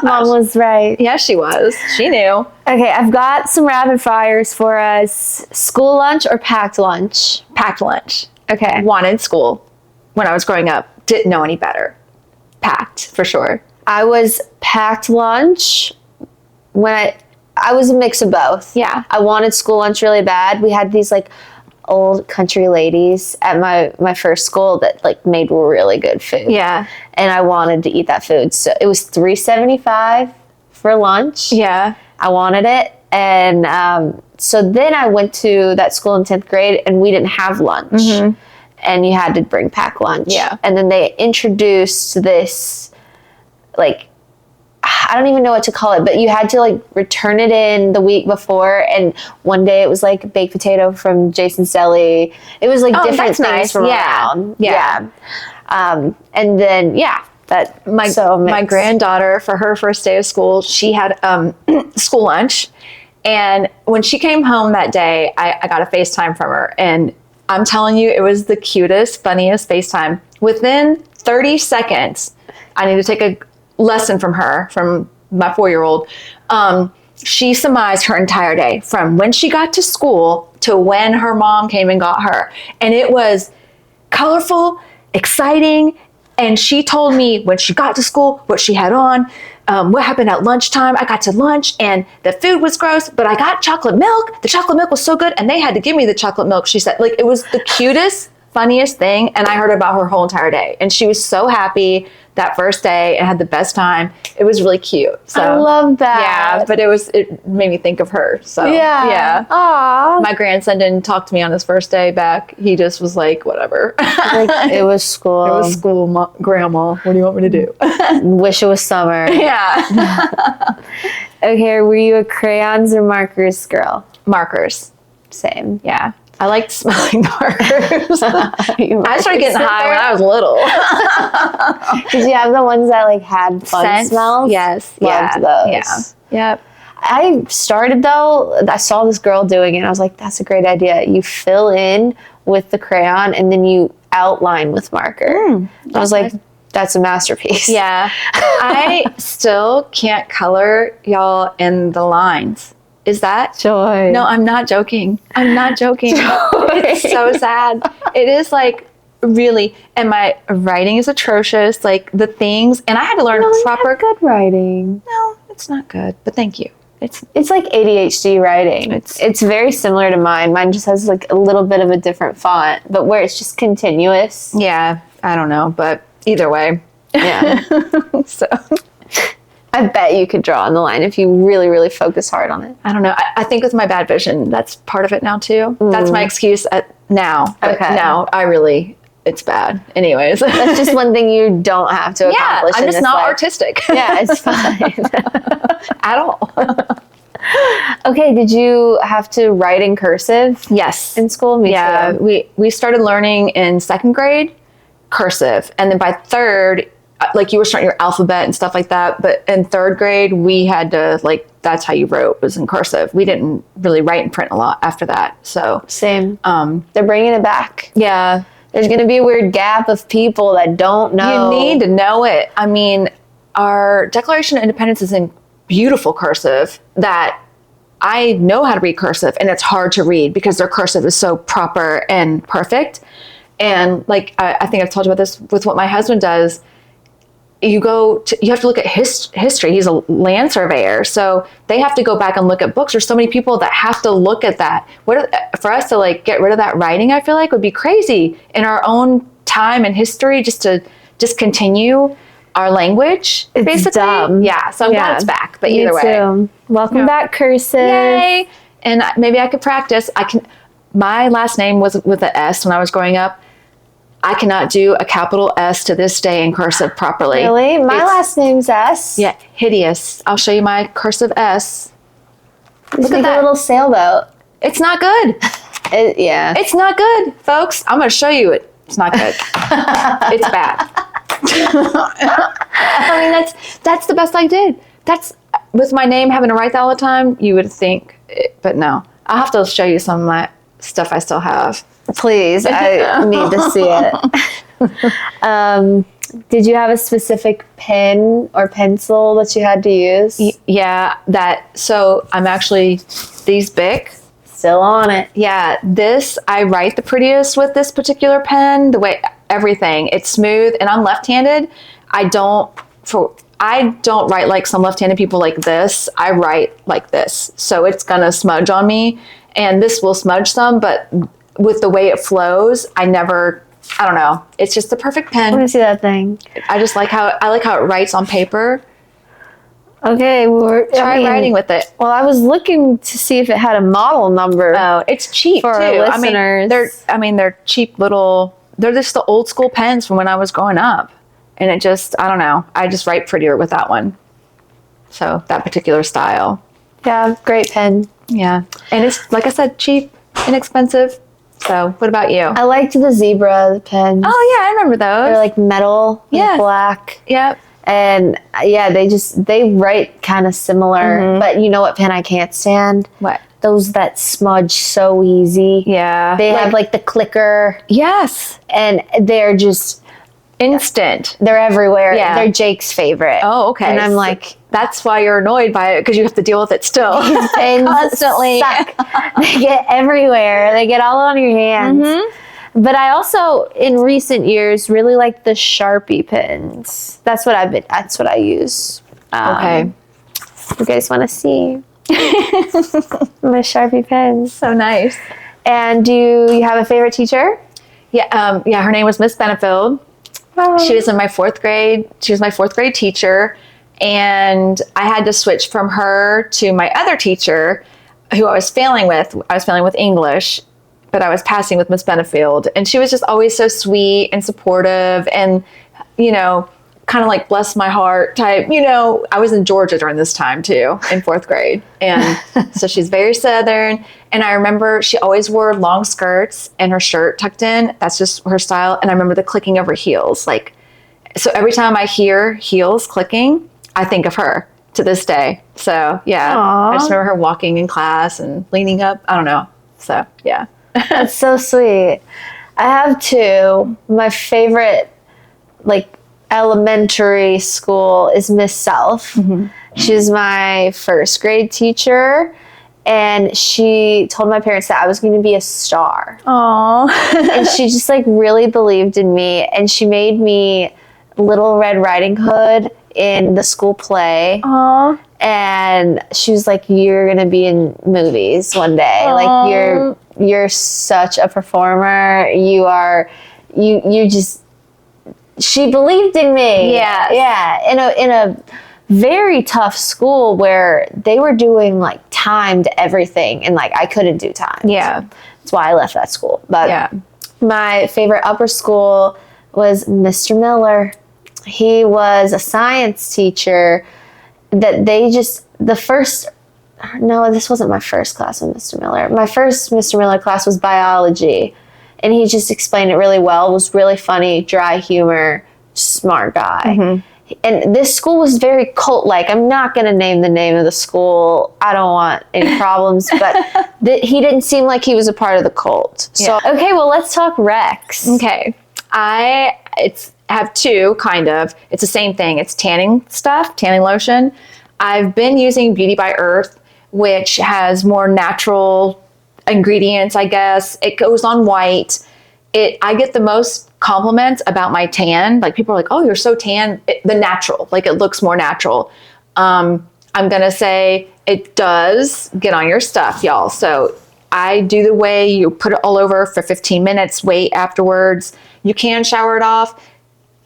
Mom was right. Yeah, she was. She knew. Okay, I've got some rapid fires for us. School lunch or packed lunch? Packed lunch. Okay. Wanted school when I was growing up. Didn't know any better. Packed, for sure. I was packed lunch when I was a mix of both. Yeah. I wanted school lunch really bad. We had these like old country ladies at my first school that like made really good food. Yeah. And I wanted to eat that food. So it was $3.75 for lunch. Yeah. I wanted it. And so then I went to that school in 10th grade and we didn't have lunch. And you had to bring packed lunch. Yeah. And then they introduced this, like, I don't even know what to call it, but you had to like return it in the week before. And one day it was like baked potato from Jason's Deli. It was like different that's things nice. from Yeah. around. Yeah. And then, that My granddaughter, for her first day of school, she had school lunch. And when she came home that day, I got a FaceTime from her. And I'm telling you, it was the cutest, funniest FaceTime. Within 30 seconds, I need to take a lesson from her, from my 4-year-old. She surmised her entire day from when she got to school to when her mom came and got her. And it was colorful, exciting, And she told me when she got to school what she had on, what happened at lunchtime. I got to lunch and the food was gross, but I got chocolate milk. The chocolate milk was so good, and they had to give me the chocolate milk. She said, like, it was the cutest, funniest thing. And I heard about her whole entire day. And she was so happy that first day and had the best time. It was really cute. So I love that. yeah, but it made me think of her. So Yeah. yeah. Aw. My grandson didn't talk to me on his first day back. He just was like, whatever. Like, it was school. It was school, Grandma. What do you want me to do? Wish it was summer. Yeah. Okay, were you a crayons or markers girl? Markers. Same. Yeah. I liked smelling the markers. I started getting high when I was little. Did you have the ones that like had fun Scents? smells? Yes. Loved those. Yeah. Yep. I started though, I saw this girl doing it and I was like, that's a great idea. You fill in with the crayon and then you outline with marker. I was like, that's a masterpiece. Yeah. I still can't color y'all in the lines. Is that Joy. No, I'm not joking. I'm not joking. It's so sad. It is like really, and my writing is atrocious. Like the things, and I had to learn proper. Good writing. No, it's not good. But thank you. It's like ADHD writing. It's very similar to mine. Mine just has like a little bit of a different font, but where it's just continuous. Yeah, I don't know, but either way, Yeah. so. I bet you could draw on the line if you really, really focus hard on it. I don't know. I think with my bad vision, that's part of it now too. That's my excuse now. But Okay. now it's bad. Anyways. That's just one thing you don't have to Yeah, accomplish. I'm in just this not life. artistic. Yeah, it's fine. At all. Okay, did you have to write in cursive Yes. in school? Me Yeah, too. we started learning in second grade cursive, and then by third, like you were starting your alphabet and stuff like that. But in third grade, we had to that's how you wrote, was in cursive. We didn't really write and print a lot after that. So Same. They're bringing it back. yeah, There's going to be a weird gap of people that don't know. you need to know it. I mean, our Declaration of Independence is in beautiful cursive that I know how to read cursive, and it's hard to read because their cursive is so proper and perfect. And like I think I've told you about this with what my husband does. You have to look at history. He's a land surveyor, so they have to go back and look at books. There's so many people that have to look at that. For us to get rid of that writing, I feel like would be crazy in our own time and history, just to discontinue our language. It's basically, dumb. yeah. So I'm glad it's back. But either way, too. Welcome back, cursive. yay! And maybe I could practice. My last name was with an S when I was growing up. I cannot do a capital S to this day in cursive properly. Really? My last name's S. Yeah, hideous. I'll show you my cursive S. Look at that little sailboat. It's not good. Yeah. It's not good, folks. I'm going to show you it. It's not good. It's bad. I mean, that's the best I did. That's with my name, having to write that all the time, you would think, but no. I'll have to show you some of my stuff I still have. Please, I need to see it. Did you have a specific pen or pencil that you had to use? Yeah, so I'm actually these big. Still on it. Yeah, I write the prettiest with this particular pen, the way everything. It's smooth, and I'm left-handed. I don't write like some left-handed people like this. I write like this. So it's gonna smudge on me, and this will smudge some, but with the way it flows, I don't know. It's just the perfect pen. Let me see that thing. I just like how it writes on paper. Okay, Try writing with it. Well, I was looking to see if it had a model number. Oh, it's cheap for too. our listeners. They're cheap little. They're just the old school pens from when I was growing up, and I don't know. I just write prettier with that one. So that particular style. Yeah, great pen. Yeah, and it's like I said, cheap, inexpensive. So what about you? I liked the zebra pens. Oh yeah, I remember those. They're like metal, Yeah. black. Yep. And yeah, they write kind of similar. But you know what pen I can't stand? What? Those that smudge so easy. Yeah. They have like the clicker, Yes. and they're just Instant. they're everywhere. Yeah. They're Jake's favorite. Oh, okay. And I'm So like, that's why you're annoyed by it, because you have to deal with it still. pens Constantly. suck. They get everywhere. They get all on your hands. But I also, in recent years, really like the Sharpie pens. That's what I use. Okay. You guys want to see my Sharpie pens? So nice. And do you have a favorite teacher? Yeah. Her name was Miss Benefield. Oh. She was in my 4th grade. She was my 4th grade teacher. And I had to switch from her to my other teacher who I was failing with. I was failing with English, but I was passing with Miss Benefield. And she was just always so sweet and supportive and, you know, kind of like bless my heart type. You know, I was in Georgia during this time too, in 4th grade. And so she's very Southern. And I remember she always wore long skirts and her shirt tucked in. That's just her style. And I remember the clicking of her heels. Like, so every time I hear heels clicking, I think of her to this day. So yeah, Aww. I just remember her walking in class and leaning up. I don't know. So yeah. That's so sweet. I have two. My favorite, like, elementary school is Miss Self. Mm-hmm. She's my 1st grade teacher, and she told my parents that I was going to be a star. Aww. And she just like really believed in me, and she made me Little Red Riding Hood in the school play. Aww. And she was like, you're gonna be in movies one day. Aww. Like you're such a performer. You just, she believed in me. Yes. Yeah. In a very tough school where they were doing like timed everything, and like I couldn't do time. Yeah. That's why I left that school. But Yeah. my favorite upper school was Mr. Miller. He was a science teacher that this wasn't my first class with Mr. Miller. My first Mr. Miller class was biology, and he just explained it really well. It was really funny, dry humor, smart guy. Mm-hmm. And this school was very cult-like. I'm not going to name the name of the school. I don't want any problems, but he didn't seem like he was a part of the cult. So, okay, well, let's talk Rex. Okay. I have two, kind of. It's the same thing. It's tanning stuff, tanning lotion. I've been using Beauty by Earth, which has more natural ingredients, I guess. It goes on white. I get the most compliments about my tan. Like, people are like, oh, you're so tan. The natural, like, it looks more natural. I'm going to say it does get on your stuff, y'all. So I do the way you put it all over for 15 minutes, wait afterwards. You can shower it off.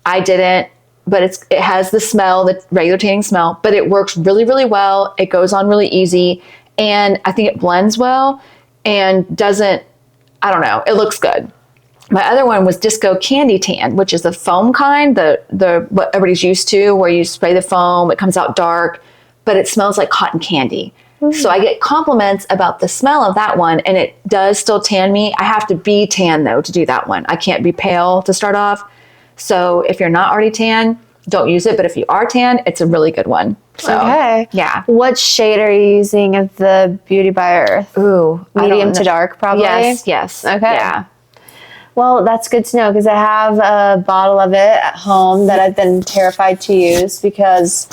I didn't, but it has the smell, the regular tanning smell, but it works really, really well. It goes on really easy, and I think it blends well and I don't know, it looks good. My other one was Disco Candy Tan, which is the foam kind, the what everybody's used to, where you spray the foam, it comes out dark, but it smells like cotton candy. Mm-hmm. So I get compliments about the smell of that one, and it does still tan me. I have to be tan, though, to do that one. I can't be pale to start off. So if you're not already tan, don't use it. But if you are tan, it's a really good one. So, okay. Yeah. What shade are you using of the Beauty by Earth? Ooh. Medium to dark, probably? Yes. Okay. Yeah. Well, that's good to know, because I have a bottle of it at home that I've been terrified to use because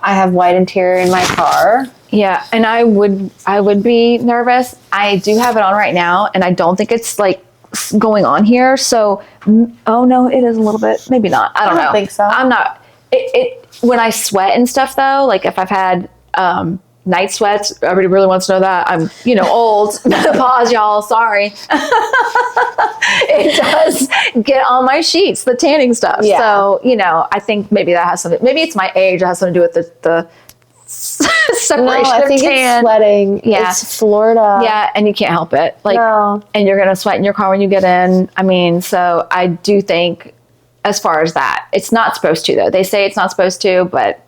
I have white interior in my car. Yeah, and I would be nervous. I do have it on right now, and I don't think it's like going on here. So, oh no, it is a little bit. Maybe not. I don't know. think so. I'm not. It when I sweat and stuff though, like if I've had night sweats, everybody really wants to know that I'm old. Pause, y'all. Sorry. It does get on my sheets, the tanning stuff. Yeah. So I think maybe that has something. Maybe it's my age. It has something to do with the separation No, I think of tan. it's sweating. Yeah. It's Florida. Yeah, and you can't help it. Like, No. and you're gonna sweat in your car when you get in. I mean, so I do think, as far as that, it's not supposed to though. They say it's not supposed to, but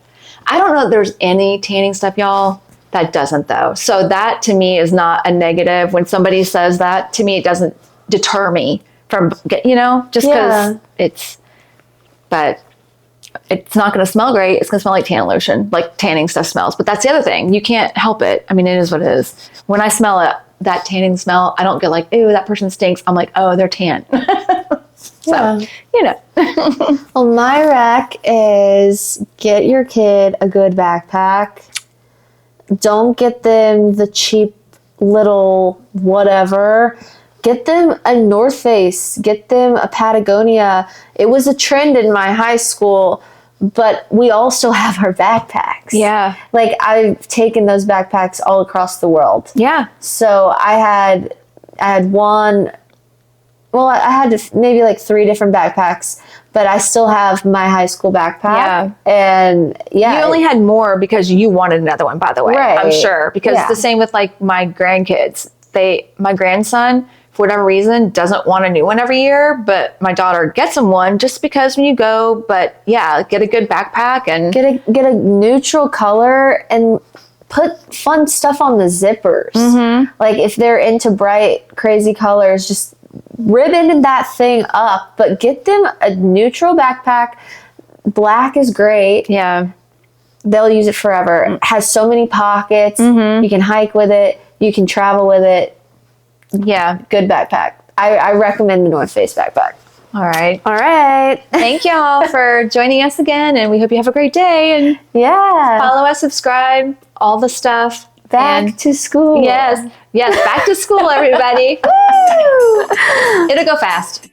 I don't know if there's any tanning stuff, y'all, that doesn't though. So that to me is not a negative. When somebody says that to me, it doesn't deter me from just because but it's not going to smell great. It's going to smell like tan lotion, like tanning stuff smells. But that's the other thing. You can't help it. I mean, it is what it is. When I smell that tanning smell, I don't get like, ew, that person stinks. I'm like, oh, they're tan. So, Well, my rec is get your kid a good backpack. Don't get them the cheap little whatever. Get them a North Face, get them a Patagonia. It was a trend in my high school, but we all still have our backpacks. Yeah. Like I've taken those backpacks all across the world. Yeah. So I had one, well, I had maybe like 3 different backpacks, but I still have my high school backpack. Yeah. And yeah. You only had more because you wanted another one, by the way. Right. I'm sure. Because Yeah. the same with like my grandkids. My grandson, for whatever reason, doesn't want a new one every year, but my daughter gets him one just because when you go, but yeah, get a good backpack and get a neutral color and put fun stuff on the zippers. Mm-hmm. Like if they're into bright, crazy colors, just ribbon that thing up, but get them a neutral backpack. Black is great. yeah. They'll use it forever. It has so many pockets. Mm-hmm. You can hike with it. You can travel with it. Yeah. Good backpack. I recommend the North Face backpack. All right. All right. Thank y'all for joining us again, and we hope you have a great day. And Yeah. follow us, subscribe, all the stuff. Back And to school. yes, back to school, everybody. Woo! It'll go fast.